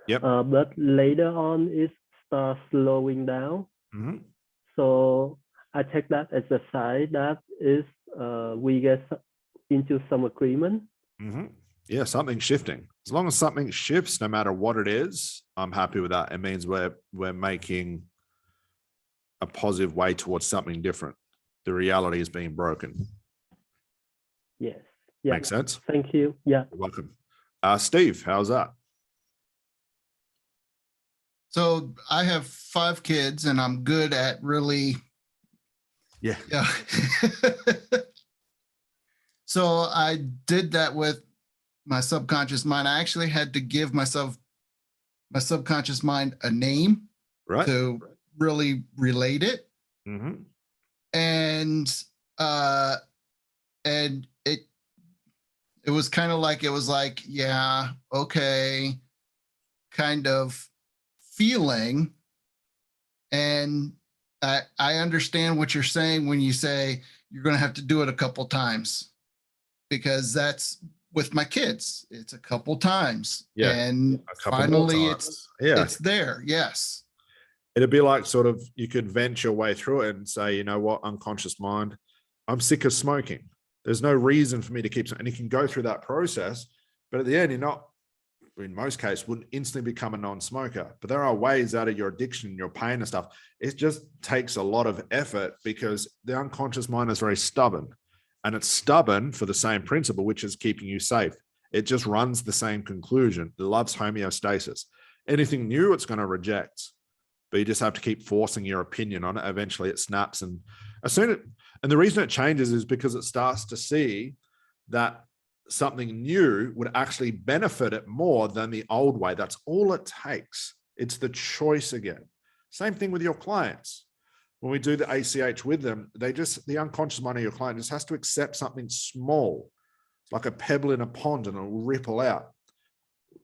Speaker 1: Yep.
Speaker 6: But later on, it starts slowing down.
Speaker 1: Mm-hmm.
Speaker 6: So I take that as a sign that is we get into some agreement.
Speaker 1: Mm-hmm. Yeah, something's shifting. As long as something shifts, no matter what it is, I'm happy with that. It means we're making a positive way towards something different. The reality is being broken.
Speaker 6: Yes. Yeah.
Speaker 1: Makes sense?
Speaker 6: Thank you. Yeah.
Speaker 1: You're welcome. Steve, how's that?
Speaker 9: So I have 5 kids and I'm good at really.
Speaker 1: Yeah.
Speaker 9: So I did that with my subconscious mind. I actually had to give my subconscious mind a name,
Speaker 1: right,
Speaker 9: to really relate it.
Speaker 1: Mm-hmm.
Speaker 9: And it was kind of like, yeah, okay, kind of feeling. And I understand what you're saying when you say you're going to have to do it a couple times, because that's with my kids. It's a couple times.
Speaker 1: Yeah.
Speaker 9: And finally it's there. Yes.
Speaker 1: It'd be like sort of, you could vent your way through it and say, you know what, unconscious mind, I'm sick of smoking. There's no reason for me to keep, and you can go through that process, but at the end, you're not, in most cases, wouldn't instantly become a non-smoker. But there are ways out of your addiction, your pain and stuff. It just takes a lot of effort because the unconscious mind is very stubborn, and it's stubborn for the same principle, which is keeping you safe. It just runs the same conclusion. It loves homeostasis. Anything new, it's going to reject. But you just have to keep forcing your opinion on it. Eventually it snaps. And the reason it changes is because it starts to see that something new would actually benefit it more than the old way. That's all it takes. It's the choice again. Same thing with your clients. When we do the ACH with them, the unconscious mind of your client just has to accept something small, like a pebble in a pond, and it'll ripple out.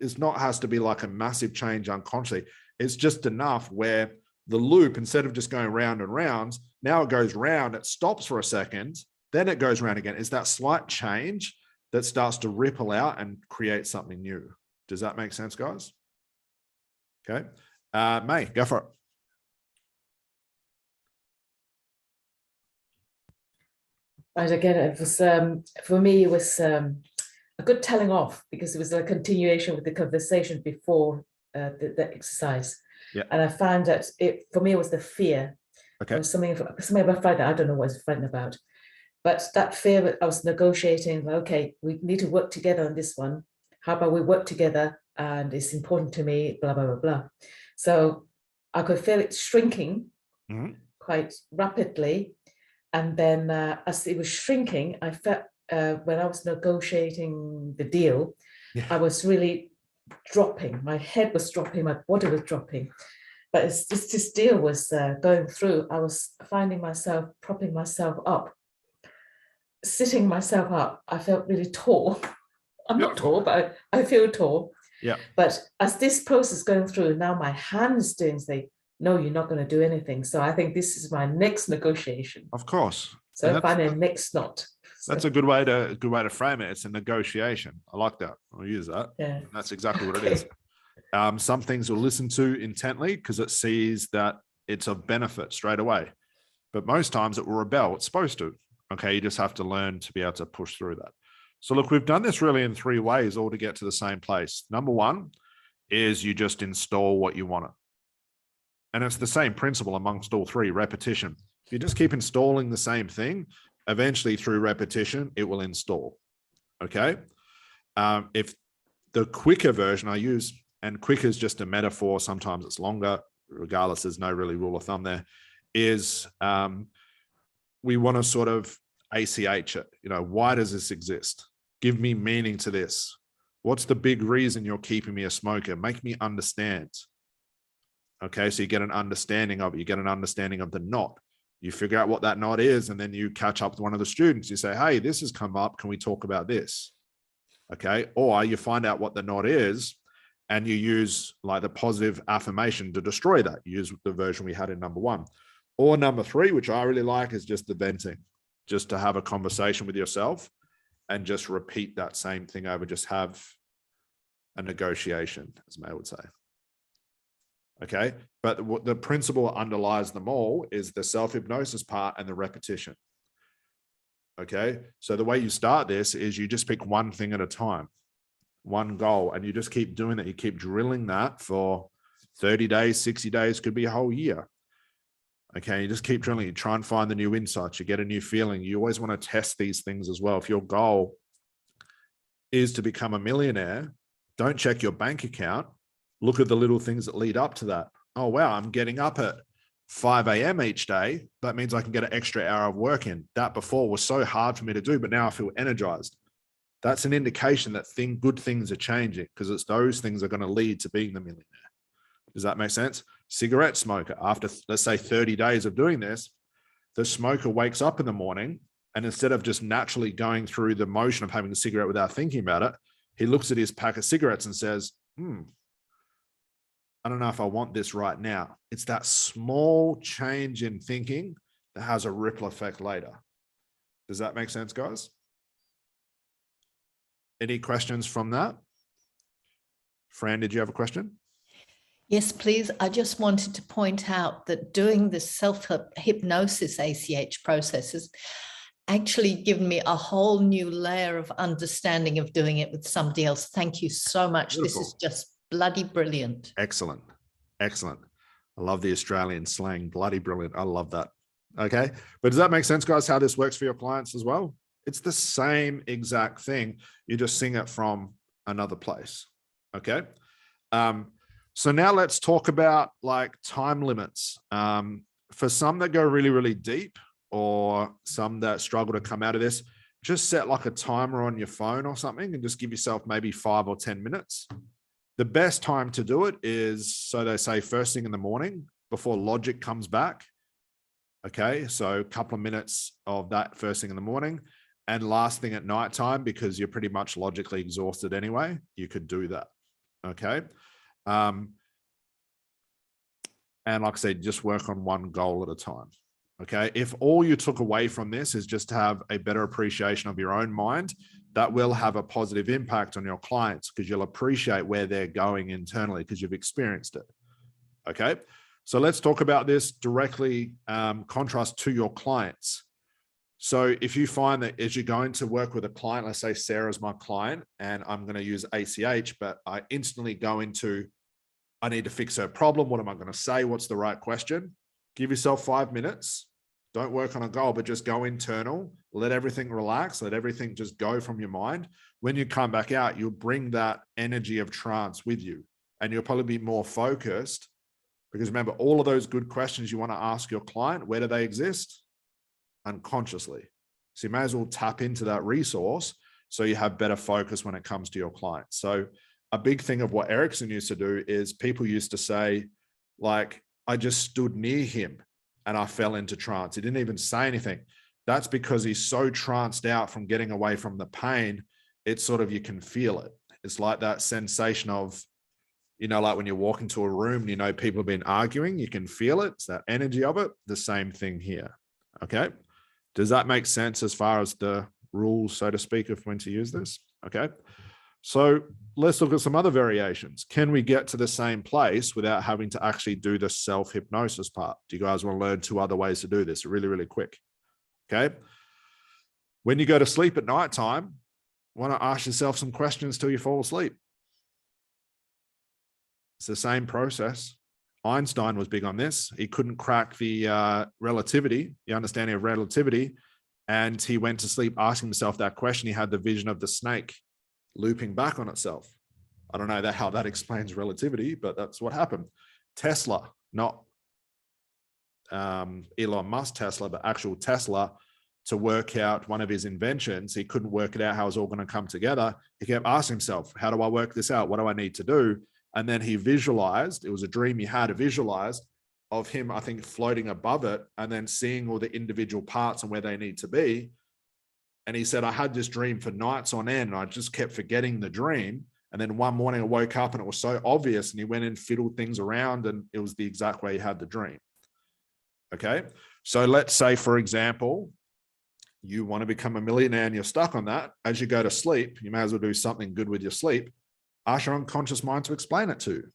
Speaker 1: Has to be like a massive change unconsciously. It's just enough where the loop, instead of just going round and round, now it goes round, it stops for a second, then it goes round again. It's that slight change that starts to ripple out and create something new. Does that make sense, guys? Okay. May, go for it.
Speaker 16: Right, again, it was for me, it was a good telling off, because it was a continuation with the conversation before the exercise.
Speaker 1: Yeah.
Speaker 16: And I found that for me, it was the fear.
Speaker 1: Okay.
Speaker 16: It was something about frightened. I don't know what I was frightened about, but that fear, I was negotiating. Like, okay, we need to work together on this one. How about we work together? And it's important to me. Blah blah blah blah. So I could feel it shrinking quite rapidly. And then as it was shrinking, I felt when I was negotiating the deal, I was really dropping. My head was dropping, my body was dropping. But as this deal was going through, I was finding myself propping myself up, sitting myself up. I felt really tall. I'm not tall, but I feel tall.
Speaker 1: Yeah.
Speaker 16: But as this process going through, now my hand's doing say, no, you're not going to do anything. So I think this is my next negotiation.
Speaker 1: Of course.
Speaker 16: So I find a next knot.
Speaker 1: That's a good way to frame it. It's a negotiation. I like that. I'll use that.
Speaker 16: Yeah.
Speaker 1: That's exactly what it is. Some things will listen to intently because it sees that it's of benefit straight away. But most times it will rebel. It's supposed to. Okay. You just have to learn to be able to push through that. So look, we've done this really in 3 ways, all to get to the same place. Number one is you just install what you want. And it's the same principle amongst all 3, repetition. If you just keep installing the same thing, eventually through repetition, it will install. Okay. If the quicker version I use, and quicker is just a metaphor, sometimes it's longer, regardless, there's no really rule of thumb there, is we want to sort of ACH it. You know, why does this exist? Give me meaning to this. What's the big reason you're keeping me a smoker? Make me understand. Okay, so you get an understanding of it. You get an understanding of the knot. You figure out what that knot is, and then you catch up with one of the students. You say, hey, this has come up. Can we talk about this? Okay, or you find out what the knot is, and you use like the positive affirmation to destroy that. You use the version we had in number 1. Or number 3, which I really like, is just the venting. Just to have a conversation with yourself and just repeat that same thing over. Just have a negotiation, as May would say. Okay, but what the principle underlies them all is the self-hypnosis part and the repetition. Okay, so the way you start this is you just pick one thing at a time, one goal, and you just keep doing that. You keep drilling that for 30 days, 60 days, could be a whole year. Okay, you just keep drilling. You try and find the new insights. You get a new feeling. You always want to test these things as well. If your goal is to become a millionaire, don't check your bank account. Look at the little things that lead up to that. Oh, wow, I'm getting up at 5 a.m. each day. That means I can get an extra hour of work in. That before was so hard for me to do, but now I feel energized. That's an indication that good things are changing, because it's those things that are going to lead to being the millionaire. Does that make sense? Cigarette smoker, after let's say 30 days of doing this, the smoker wakes up in the morning, and instead of just naturally going through the motion of having a cigarette without thinking about it, he looks at his pack of cigarettes and says, I don't know if I want this right now. It's that small change in thinking that has a ripple effect later. Does that make sense, guys? Any questions from that? Fran, did you have a question?
Speaker 4: Yes, please. I just wanted to point out that doing the self-hypnosis ACH process has actually given me a whole new layer of understanding of doing it with somebody else. Thank you so much.
Speaker 1: Beautiful.
Speaker 4: This is just bloody brilliant.
Speaker 1: Excellent. Excellent. I love the Australian slang, bloody brilliant. I love that. Okay. But does that make sense, guys, how this works for your clients as well? It's the same exact thing. You just sing it from another place. Okay. So now let's talk about like time limits. For some that go really, really deep, or some that struggle to come out of this, just set like a timer on your phone or something and just give yourself maybe 5 or 10 minutes. The best time to do it is, so they say, first thing in the morning before logic comes back. Okay, so a couple of minutes of that first thing in the morning, and last thing at nighttime, because you're pretty much logically exhausted anyway, you could do that. Okay. And like I said, just work on one goal at a time. Okay. If all you took away from this is just to have a better appreciation of your own mind that will have a positive impact on your clients because you'll appreciate where they're going internally because you've experienced it. Okay. So let's talk about this directly, contrast to your clients. So if you find that as you're going to work with a client, let's say Sarah's my client and I'm going to use ACH, but I instantly go into, I need to fix her problem. What am I going to say? What's the right question? Give yourself 5 minutes. Don't work on a goal, but just go internal. Let everything relax. Let everything just go from your mind. When you come back out, you'll bring that energy of trance with you and you'll probably be more focused because remember, all of those good questions you want to ask your client, where do they exist? Unconsciously. So you may as well tap into that resource so you have better focus when it comes to your clients. So a big thing of what Erickson used to do is people used to say, like, I just stood near him and I fell into trance. He didn't even say anything. That's because he's so tranced out from getting away from the pain. It's sort of, you can feel it. It's like that sensation of, you know, like when you walk into a room and you know people have been arguing, you can feel it. It's that energy of it. The same thing here. Okay. Does that make sense as far as the rules, so to speak, of when to use this? Okay. So let's look at some other variations. Can we get to the same place without having to actually do the self-hypnosis part? Do you guys want to learn 2 other ways to do this really, really quick? Okay. When you go to sleep at nighttime, why not ask yourself some questions till you fall asleep? It's the same process. Einstein was big on this. He couldn't crack the relativity, the understanding of relativity, and he went to sleep asking himself that question. He had the vision of the snake looping back on itself. I don't know how that explains relativity, but that's what happened. Tesla, not Elon Musk Tesla, but actual Tesla, to work out one of his inventions, he couldn't work it out how it was all going to come together. He kept asking himself, how do I work this out? What do I need to do? And then he visualized, it was a dream he had, visualized of him, I think, floating above it and then seeing all the individual parts and where they need to be. And he said, I had this dream for nights on end and I just kept forgetting the dream. And then one morning I woke up and it was so obvious and he went and fiddled things around and it was the exact way he had the dream. Okay. So let's say, for example, you want to become a millionaire and you're stuck on that. As you go to sleep, you may as well do something good with your sleep. Ask your unconscious mind to explain it to you.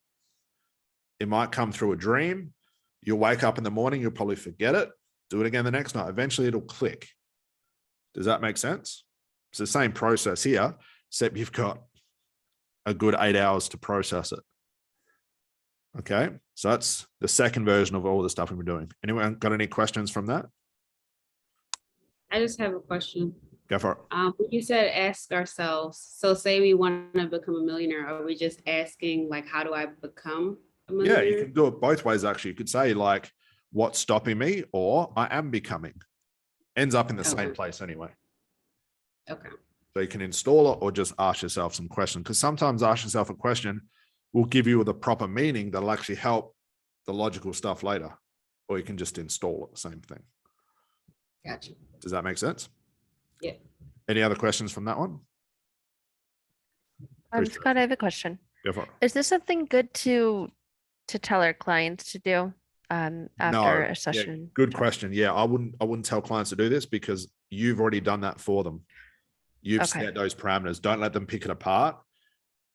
Speaker 1: It might come through a dream. You'll wake up in the morning, you'll probably forget it. Do it again the next night. Eventually it'll click. Does that make sense? It's the same process here, except you've got a good 8 hours to process it. Okay, so that's the second version of all the stuff we've been doing. Anyone got any questions from that?
Speaker 3: I just have a question.
Speaker 1: Go for it.
Speaker 3: You said ask ourselves. So say we want to become a millionaire, are we just asking like, how do I become a millionaire?
Speaker 1: Yeah, you can do it both ways actually. You could say like, what's stopping me, or I am becoming. Ends up in the same place anyway.
Speaker 3: Okay.
Speaker 1: So you can install it or just ask yourself some questions, because sometimes ask yourself a question will give you the proper meaning that'll actually help the logical stuff later, or you can just install it, the same thing.
Speaker 3: Gotcha.
Speaker 1: Does that make sense?
Speaker 3: Yeah.
Speaker 1: Any other questions from that one?
Speaker 5: Scott, I have a question.
Speaker 1: Go for it.
Speaker 5: Is this something good to tell our clients to do after a session?
Speaker 1: Yeah, good question. Yeah, I wouldn't tell clients to do this because you've already done that for them. You've set those parameters. Don't let them pick it apart.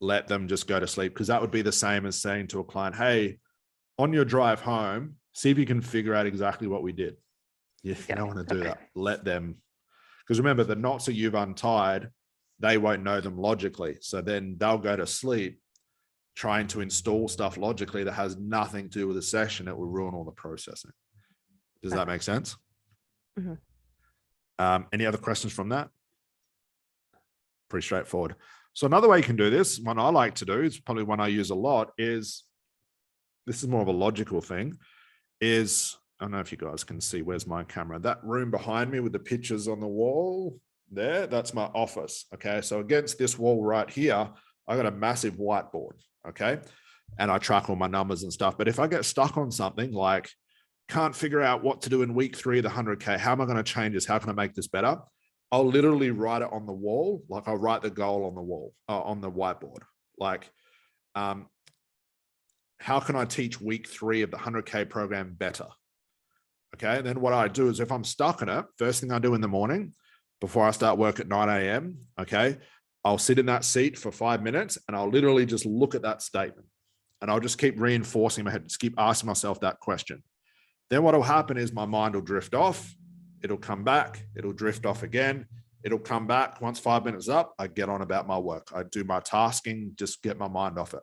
Speaker 1: Let them just go to sleep, because that would be the same as saying to a client, hey, on your drive home, see if you can figure out exactly what we did. You don't want to do that. Let them, because remember, the knots that you've untied, they won't know them logically. So then they'll go to sleep trying to install stuff logically that has nothing to do with the session. It will ruin all the processing. Does that make sense?
Speaker 5: Mm-hmm.
Speaker 1: Any other questions from that? Pretty straightforward. So another way you can do this, one I like to do, it's probably one I use a lot, is, this is more of a logical thing, is, I don't know if you guys can see, where's my camera? That room behind me with the pictures on the wall there, that's my office. Okay. So against this wall right here, I got a massive whiteboard. Okay. And I track all my numbers and stuff. But if I get stuck on something like, can't figure out what to do in week 3 of the 100K, how am I going to change this? How can I make this better? I'll literally write it on the wall. Like I'll write the goal on the wall, on the whiteboard. Like, how can I teach week 3 of the 100K program better? Okay. And then what I do is, if I'm stuck in it, first thing I do in the morning, before I start work at 9 a.m., okay, I'll sit in that seat for 5 minutes and I'll literally just look at that statement. And I'll just keep reinforcing my head, just keep asking myself that question. Then what will happen is my mind will drift off. It'll come back. It'll drift off again. It'll come back. Once 5 minutes up, I get on about my work. I do my tasking, just get my mind off it.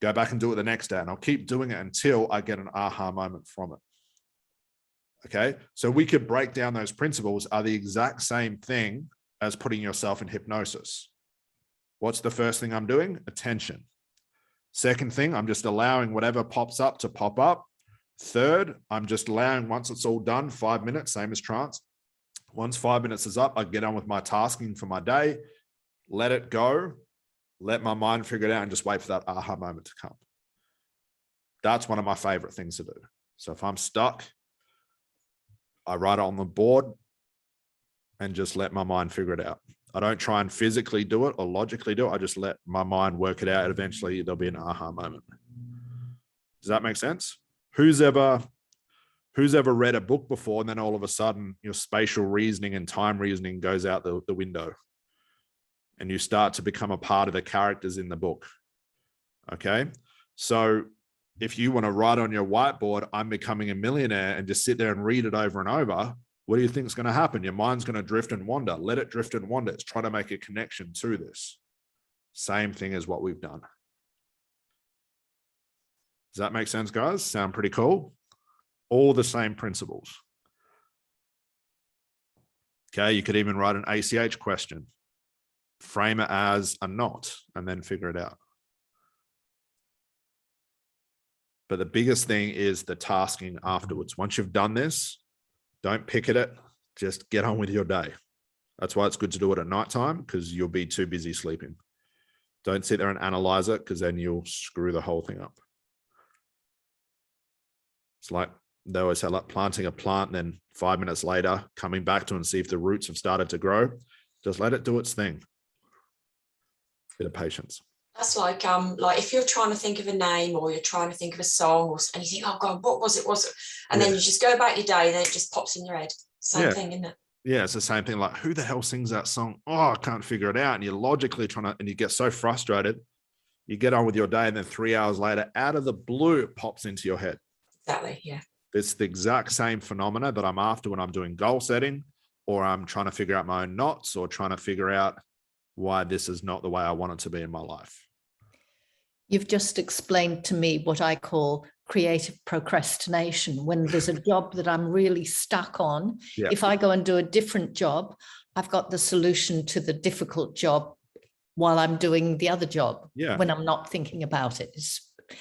Speaker 1: Go back and do it the next day. And I'll keep doing it until I get an aha moment from it. Okay. So we could break down those principles are the exact same thing as putting yourself in hypnosis. What's the first thing I'm doing? Attention. Second thing, I'm just allowing whatever pops up to pop up. Third, I'm just allowing, once it's all done, 5 minutes, same as trance. Once 5 minutes is up, I get on with my tasking for my day, let it go, let my mind figure it out and just wait for that aha moment to come. That's one of my favorite things to do. So if I'm stuck, I write it on the board and just let my mind figure it out. I don't try and physically do it or logically do it. I just let my mind work it out. Eventually there'll be an aha moment. Does that make sense? Who's ever read a book before and then all of a sudden your spatial reasoning and time reasoning goes out the window and you start to become a part of the characters in the book? Okay. So if you want to write on your whiteboard, I'm becoming a millionaire, and just sit there and read it over and over, what do you think is going to happen? Your mind's going to drift and wander. Let it drift and wander. It's trying to make a connection to this. Same thing as what we've done. Does that make sense, guys? Sound pretty cool? All the same principles. Okay, you could even write an ACH question, frame it as a knot, and then figure it out. But the biggest thing is the tasking afterwards. Once you've done this, don't pick at it, just get on with your day. That's why it's good to do it at nighttime, because you'll be too busy sleeping. Don't sit there and analyze it, because then you'll screw the whole thing up. It's like they always say, like planting a plant, and then 5 minutes later, coming back to it and see if the roots have started to grow. Just let it do its thing. Bit of patience.
Speaker 8: That's like if you're trying to think of a name or you're trying to think of a song and you think, oh God, what was it? And then you just go about your day and then it just pops in your head. Same thing, isn't it?
Speaker 1: Yeah, it's the same thing. Like, who the hell sings that song? Oh, I can't figure it out. And you're logically trying to, and you get so frustrated, you get on with your day, and then 3 hours later, out of the blue, it pops into your head.
Speaker 8: Exactly, yeah.
Speaker 1: It's the exact same phenomena that I'm after when I'm doing goal setting, or I'm trying to figure out my own knots, or trying to figure out why this is not the way I want it to be in my life.
Speaker 4: You've just explained to me what I call creative procrastination. When there's a job that I'm really stuck on, if I go and do a different job, I've got the solution to the difficult job while I'm doing the other job, when I'm not thinking about it.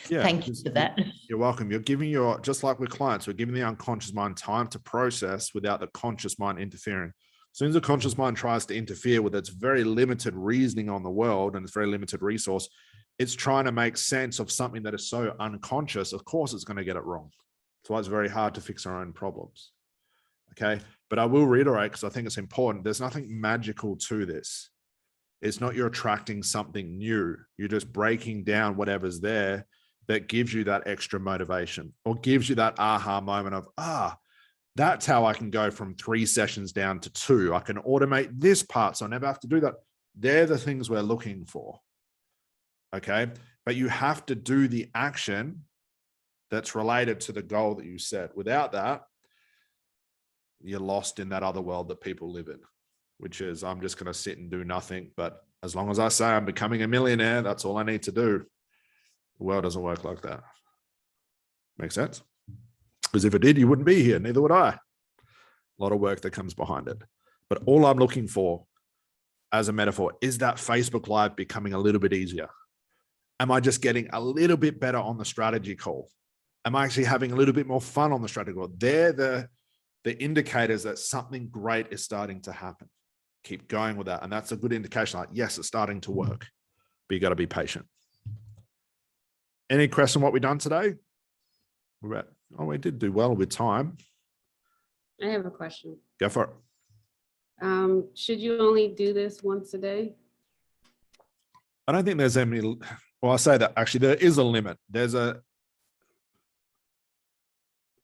Speaker 4: Thank you for that.
Speaker 1: You're welcome. You're giving just like with clients, we're giving the unconscious mind time to process without the conscious mind interfering. As soon as the conscious mind tries to interfere with its very limited reasoning on the world and its very limited resource, it's trying to make sense of something that is so unconscious. Of course, it's going to get it wrong. That's why it's very hard to fix our own problems. Okay. But I will reiterate, because I think it's important. There's nothing magical to this. It's not you're attracting something new. You're just breaking down whatever's there that gives you that extra motivation, or gives you that aha moment of, that's how I can go from 3 sessions down to 2. I can automate this part, so I never have to do that. They're the things we're looking for. Okay. But you have to do the action that's related to the goal that you set. Without that, you're lost in that other world that people live in, which is, I'm just going to sit and do nothing. But as long as I say I'm becoming a millionaire, that's all I need to do. The world doesn't work like that. Make sense? Because if it did, you wouldn't be here. Neither would I. A lot of work that comes behind it. But all I'm looking for as a metaphor is that Facebook Live becoming a little bit easier. Am I just getting a little bit better on the strategy call? Am I actually having a little bit more fun on the strategy call? They're the indicators that something great is starting to happen. Keep going with that. And that's a good indication, like, yes, it's starting to work, but you got to be patient. Any question on what we've done today? We did do well with time.
Speaker 3: I have a question.
Speaker 1: Go for it.
Speaker 3: Should you only do this once a day?
Speaker 1: I don't think there's any, well, I say that actually there is a limit.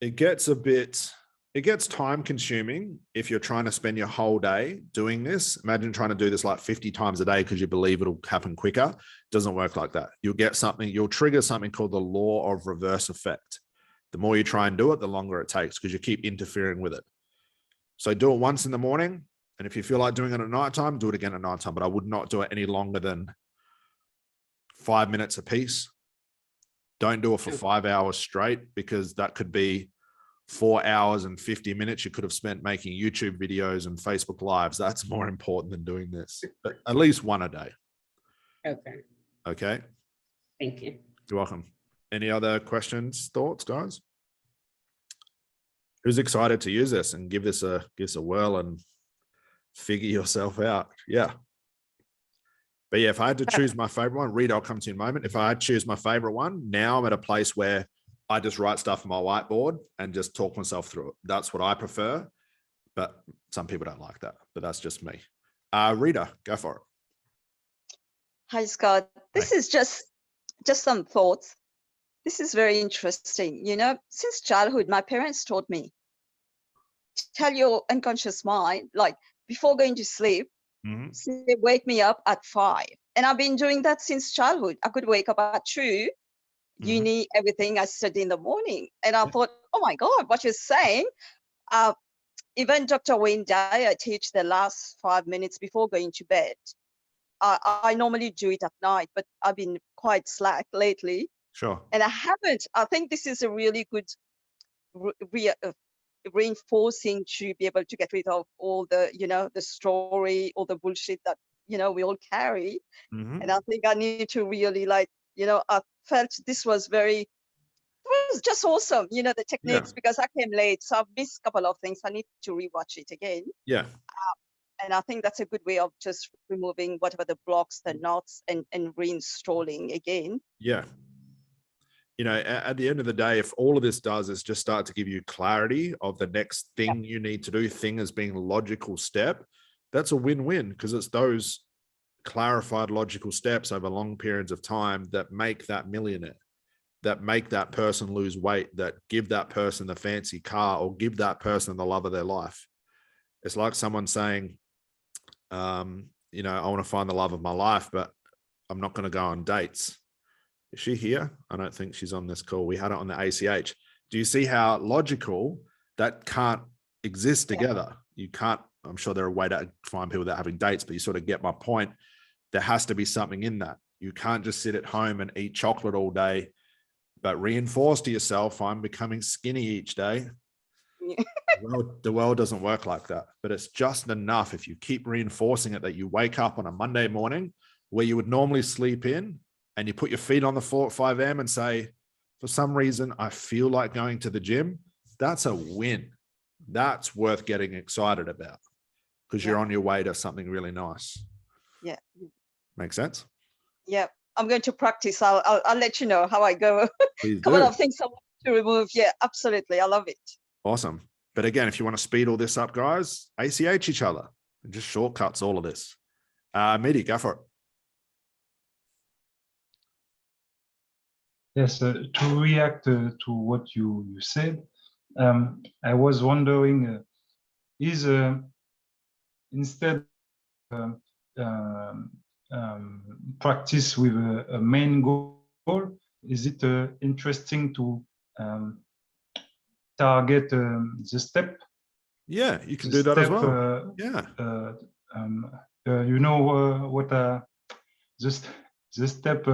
Speaker 1: It it gets time consuming if you're trying to spend your whole day doing this. Imagine trying to do this like 50 times a day because you believe it'll happen quicker. It doesn't work like that. You'll get something, you'll trigger something called the law of reverse effect. The more you try and do it, the longer it takes because you keep interfering with it. So do it once in the morning. And if you feel like doing it at nighttime, do it again at nighttime. But I would not do it any longer than 5 minutes a piece. Don't do it for 5 hours straight because that could be 4 hours and 50 minutes you could have spent making YouTube videos and Facebook Lives. That's more important than doing this. But at least one a day.
Speaker 3: Okay.
Speaker 1: Okay.
Speaker 3: Thank you.
Speaker 1: You're welcome. Any other questions, thoughts, guys? Who's excited to use this and give this a whirl and figure yourself out? Yeah. But yeah, if I had to choose my favorite one, Rita, I'll come to you in a moment. If I had to choose my favorite one, now I'm at a place where I just write stuff on my whiteboard and just talk myself through it. That's what I prefer, but some people don't like that, but that's just me. Rita, go for it.
Speaker 17: Hi, Scott. This is just some thoughts. This is very interesting. You know, since childhood, my parents taught me, tell your unconscious mind, like before going to sleep, say, wake me up at 5. And I've been doing that since childhood. I could wake up at 2, uni, everything I study in the morning. And I thought, oh my God, what you're saying. Even Dr. Wayne Dyer teach the last 5 minutes before going to bed. I normally do it at night, but I've been quite slack lately.
Speaker 1: Sure.
Speaker 17: And I haven't. I think this is a really good reinforcing to be able to get rid of all the, you know, the story, all the bullshit that, you know, we all carry. And I think I need to really like, you know, I felt this was just awesome, you know, the techniques, because I came late. So I've missed a couple of things. I need to rewatch it again.
Speaker 1: Yeah.
Speaker 17: And I think that's a good way of just removing whatever the blocks, the knots, and reinstalling again.
Speaker 1: Yeah. You know, at the end of the day, if all of this does is just start to give you clarity of the next thing you need to do, thing as being logical step, that's a win-win, because it's those clarified logical steps over long periods of time that make that millionaire, that make that person lose weight, that give that person the fancy car or give that person the love of their life. It's like someone saying, you know, I want to find the love of my life, but I'm not going to go on dates. Is she here? I don't think she's on this call. We had it on the ACH. Do you see how logical that can't exist together? You can't, I'm sure there are a way to find people that are having dates, but you sort of get my point. There has to be something in that. You can't just sit at home and eat chocolate all day, but reinforce to yourself, I'm becoming skinny each day. The world doesn't work like that, but it's just enough if you keep reinforcing it that you wake up on a Monday morning where you would normally sleep in, and you put your feet on the floor at 5 a.m. and say, for some reason, I feel like going to the gym. That's a win. That's worth getting excited about because you're on your way to something really nice.
Speaker 17: Yeah.
Speaker 1: Make sense?
Speaker 17: Yeah. I'm going to practice. I'll let you know how I go.
Speaker 1: Please
Speaker 17: Couple
Speaker 1: do.
Speaker 17: of things I want to remove. Yeah, absolutely. I love it.
Speaker 1: Awesome. But again, if you want to speed all this up, guys, ACH each other and just shortcuts all of this. Mehdi, go for it.
Speaker 7: Yes, to react to what you said, I was wondering, is instead practice with a main goal, is it interesting to target the step?
Speaker 1: Yeah, you can do that as well.
Speaker 7: You know what the step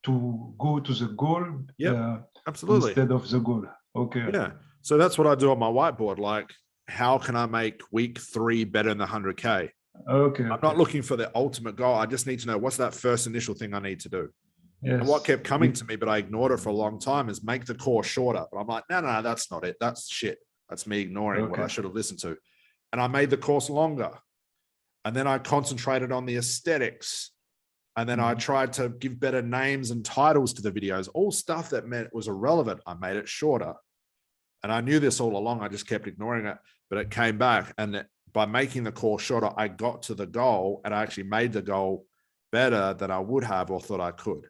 Speaker 7: to go to the goal
Speaker 1: absolutely
Speaker 7: instead of the goal. Okay.
Speaker 1: Yeah. So that's what I do on my whiteboard. Like, how can I make week 3 better than the 100K?
Speaker 7: Okay.
Speaker 1: I'm not looking for the ultimate goal. I just need to know what's that first initial thing I need to do.
Speaker 7: Yes.
Speaker 1: And what kept coming to me, but I ignored it for a long time, is make the course shorter. But I'm like, no, that's not it. That's shit. That's me ignoring what I should have listened to. And I made the course longer. And then I concentrated on the aesthetics. And then I tried to give better names and titles to the videos, all stuff that meant it was irrelevant. I made it shorter. And I knew this all along. I just kept ignoring it, but it came back. And by making the course shorter, I got to the goal, and I actually made the goal better than I would have or thought I could.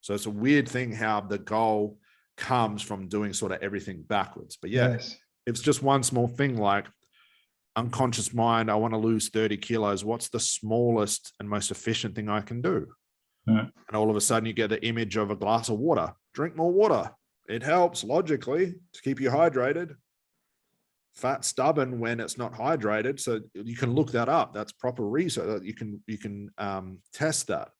Speaker 1: So it's a weird thing how the goal comes from doing sort of everything backwards. But yeah, it's just one small thing like unconscious mind, I want to lose 30 kilos. What's the smallest and most efficient thing I can do? And all of a sudden you get the image of a glass of water. Drink more water. It helps logically to keep you hydrated. Fat stubborn when it's not hydrated. So you can look that up. That's proper research. You can test that.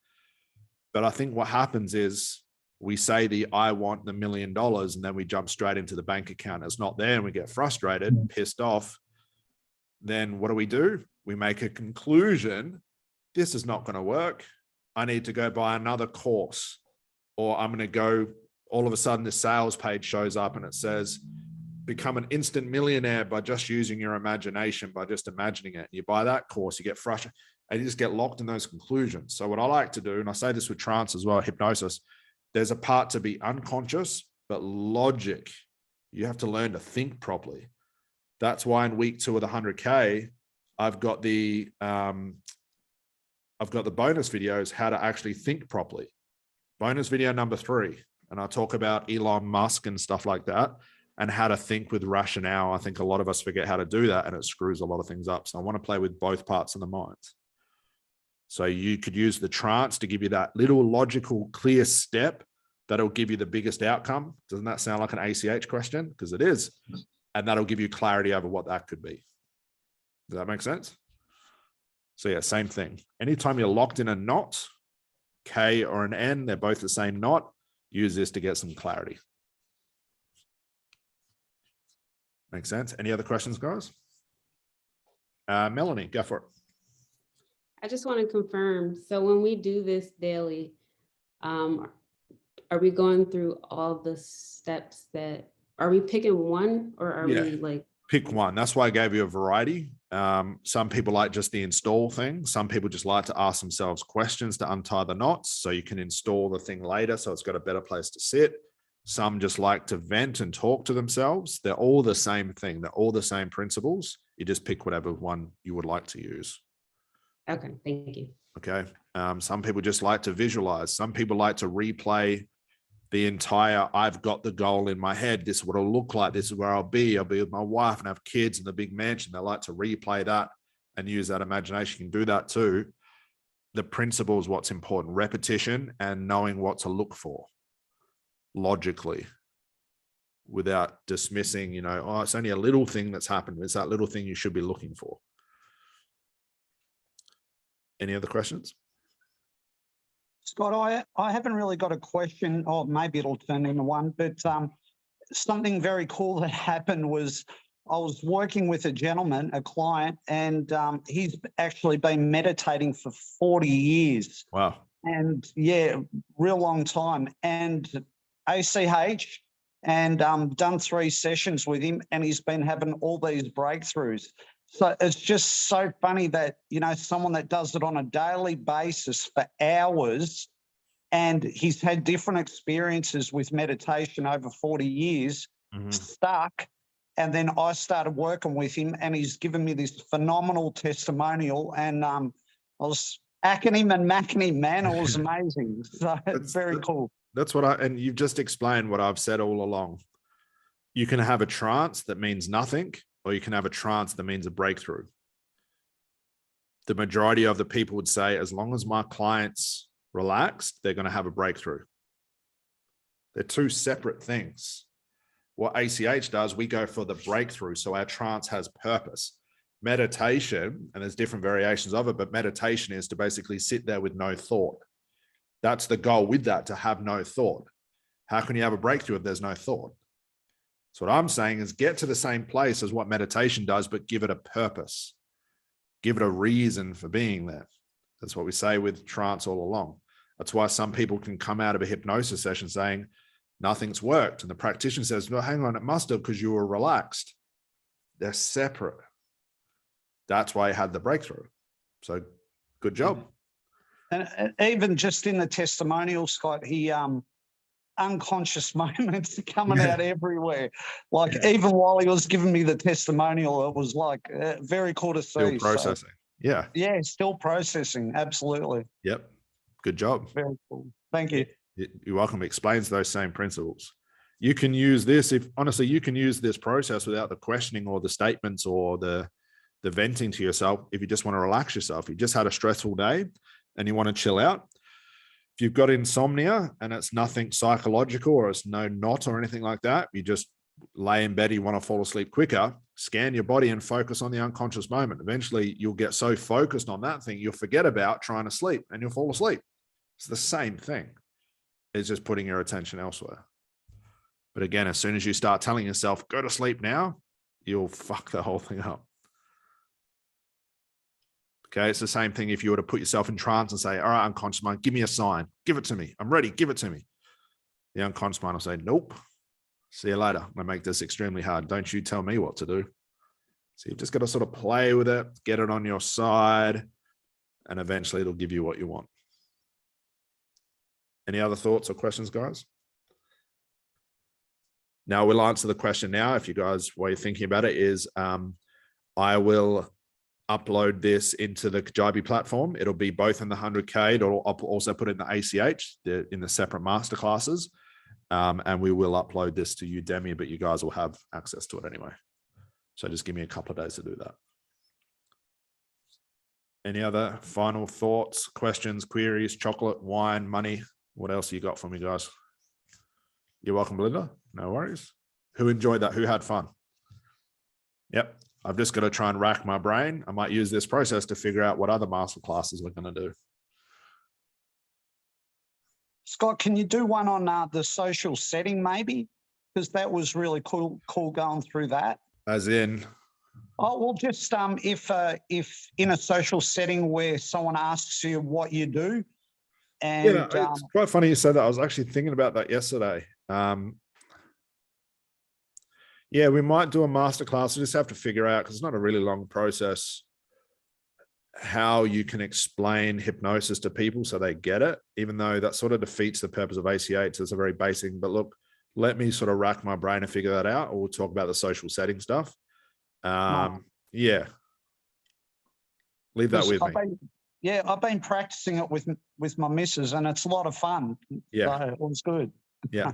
Speaker 1: But I think what happens is we say I want the $1 million, and then we jump straight into the bank account. It's not there and we get frustrated, pissed off. Then what do? We make a conclusion. This is not going to work. I need to go buy another course, or I'm going to go, all of a sudden the sales page shows up and it says, become an instant millionaire by just using your imagination, by just imagining it. You buy that course, you get frustrated and you just get locked in those conclusions. So what I like to do, and I say this with trance as well, hypnosis, there's a part to be unconscious, but logic. You have to learn to think properly. That's why in week 2 of the 100K, I've got the bonus videos, how to actually think properly. Bonus video number 3. And I talk about Elon Musk and stuff like that and how to think with rationale. I think a lot of us forget how to do that and it screws a lot of things up. So I want to play with both parts of the mind. So you could use the trance to give you that little logical, clear step that'll give you the biggest outcome. Doesn't that sound like an ACH question? Because it is. And that'll give you clarity over what that could be. Does that make sense? So yeah, same thing. Anytime you're locked in a knot, K or an N, they're both the same knot. Use this to get some clarity. Makes sense? Any other questions, guys? Melanie, go for it.
Speaker 3: I just want to confirm. So when we do this daily, are we going through all the steps are we picking one, or are we like?
Speaker 1: Pick one. That's why I gave you a variety. Some people like just the install thing. Some people just like to ask themselves questions to untie the knots so you can install the thing later so it's got a better place to sit. Some just like to vent and talk to themselves. They're all the same thing. They're all the same principles. You just pick whatever one you would like to use.
Speaker 3: Okay, thank you.
Speaker 1: Okay. Some people just like to visualize. Some people like to replay the entire, I've got the goal in my head. This is what it'll look like. This is where I'll be with my wife and have kids in the big mansion. They like to replay that and use that imagination. You can do that too. The principle is what's important. Repetition and knowing what to look for logically without dismissing, oh, it's only a little thing that's happened. It's that little thing you should be looking for. Any other questions?
Speaker 18: Scott, I haven't really got a question, or maybe it'll turn into one, but something very cool that happened was I was working with a gentleman, a client, and he's actually been meditating for 40 years.
Speaker 1: Wow.
Speaker 18: And yeah, real long time. And A.C.H, and done 3 sessions with him, and he's been having all these breakthroughs. So it's just so funny that, someone that does it on a daily basis for hours, and he's had different experiences with meditation over 40 years, stuck. And then I started working with him and he's given me this phenomenal testimonial, and I was acting him and macking him, man. It was amazing. So it's very cool.
Speaker 1: That's what and you've just explained what I've said all along. You can have a trance that means nothing, or you can have a trance that means a breakthrough. The majority of the people would say, as long as my client's relaxed, they're going to have a breakthrough. They're 2 separate things. What ACH does, we go for the breakthrough. So our trance has purpose. Meditation, and there's different variations of it, but meditation is to basically sit there with no thought. That's the goal with that, to have no thought. How can you have a breakthrough if there's no thought? So what I'm saying is get to the same place as what meditation does, but give it a purpose. Give it a reason for being there. That's what we say with trance all along. That's why some people can come out of a hypnosis session saying, nothing's worked. And the practitioner says, no, hang on, it must have, because you were relaxed. They're separate. That's why I had the breakthrough. So good job.
Speaker 18: And even just in the testimonial, Scott, he unconscious moments coming out everywhere. Like even while he was giving me the testimonial, it was like very cool to see.
Speaker 1: Still processing.
Speaker 18: So, yeah, still processing. Absolutely.
Speaker 1: Yep. Good job.
Speaker 18: Very cool. Thank you.
Speaker 1: You're welcome. It explains those same principles. You can use this, if honestly, you can use this process without the questioning or the statements or the venting to yourself. If you just want to relax yourself, you just had a stressful day and you want to chill out. If you've got insomnia and it's nothing psychological or it's no knot or anything like that, you just lay in bed, you want to fall asleep quicker, scan your body and focus on the unconscious moment. Eventually you'll get so focused on that thing, you'll forget about trying to sleep and you'll fall asleep. It's the same thing. It's just putting your attention elsewhere. But again, as soon as you start telling yourself, go to sleep now, you'll fuck the whole thing up. Okay, it's the same thing if you were to put yourself in trance and say, all right, unconscious mind, give me a sign. Give it to me. I'm ready. Give it to me. The unconscious mind will say, nope. See you later. I'm going to make this extremely hard. Don't you tell me what to do. So you've just got to sort of play with it, get it on your side, and eventually it'll give you what you want. Any other thoughts or questions, guys? Now we'll answer the question now. If you guys, while you're thinking about it, is I will upload this into the Kajabi platform. It'll be both in the 100K. I'll also put it in the ACH, in the separate masterclasses. And we will upload this to Udemy, but you guys will have access to it anyway. So just give me a couple of days to do that. Any other final thoughts, questions, queries, chocolate, wine, money? What else you got for me, guys? You're welcome, Belinda. No worries. Who enjoyed that? Who had fun? Yep. I've just got to try and rack my brain. I might use this process to figure out what other masterclasses we're going to do.
Speaker 18: Scott, can you do one on the social setting maybe? Because that was really cool going through that.
Speaker 1: As in?
Speaker 18: Oh, well, just if in a social setting where someone asks you what you do. And
Speaker 1: yeah, it's quite funny you said that. I was actually thinking about that yesterday. Yeah, we might do a masterclass. We just have to figure out, because it's not a really long process, how you can explain hypnosis to people so they get it, even though that sort of defeats the purpose of ACH. It's a very basic, but look, let me sort of rack my brain and figure that out, or we'll talk about the social setting stuff. Yeah. Leave that with me.
Speaker 18: I've been practicing it with my missus and it's a lot of fun.
Speaker 1: Yeah.
Speaker 18: So it was good.
Speaker 1: Yeah.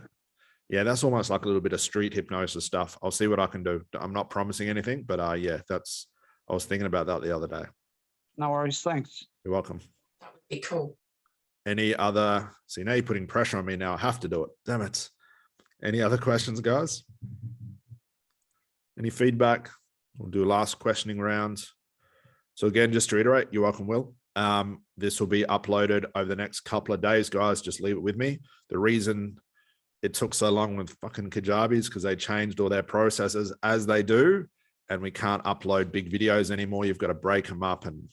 Speaker 1: Yeah, that's almost like a little bit of street hypnosis stuff. I'll see what I can do. I'm not promising anything, but yeah, I was thinking about that the other day.
Speaker 18: No worries. Thanks.
Speaker 1: You're welcome.
Speaker 8: That would be cool.
Speaker 1: Any other, see, now you're putting pressure on me now. I have to do it. Damn it. Any other questions, guys? Any feedback? We'll do a last questioning round. So again, just to reiterate, you're welcome, Will. This will be uploaded over the next couple of days, guys. Just leave it with me. The reason it took so long with fucking Kajabi is because they changed all their processes as they do, and we can't upload big videos anymore. You've got to break them up, and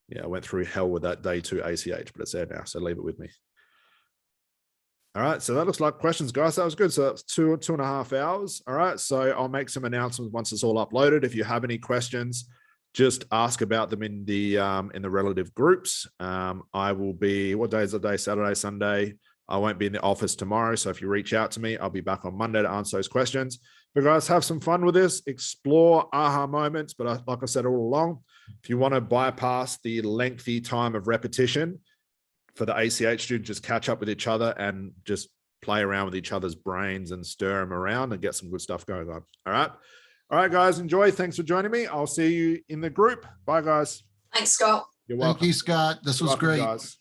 Speaker 1: yeah, I went through hell with that day 2 ACH, but it's there now. So leave it with me. All right. So that looks like questions, guys. That was good. So that's 2.5 hours. All right. So I'll make some announcements once it's all uploaded. If you have any questions, just ask about them in the relative groups. I will be, what day is the day? Saturday, Sunday. I won't be in the office tomorrow. So if you reach out to me, I'll be back on Monday to answer those questions. But guys, have some fun with this, explore aha moments. But like I said all along, if you want to bypass the lengthy time of repetition for the ACH students, just catch up with each other and just play around with each other's brains and stir them around and get some good stuff going on. All right. All right, guys, enjoy. Thanks for joining me. I'll see you in the group. Bye, guys.
Speaker 8: Thanks, Scott.
Speaker 1: You're welcome.
Speaker 9: Thank you, Scott. This was great.
Speaker 1: Guys.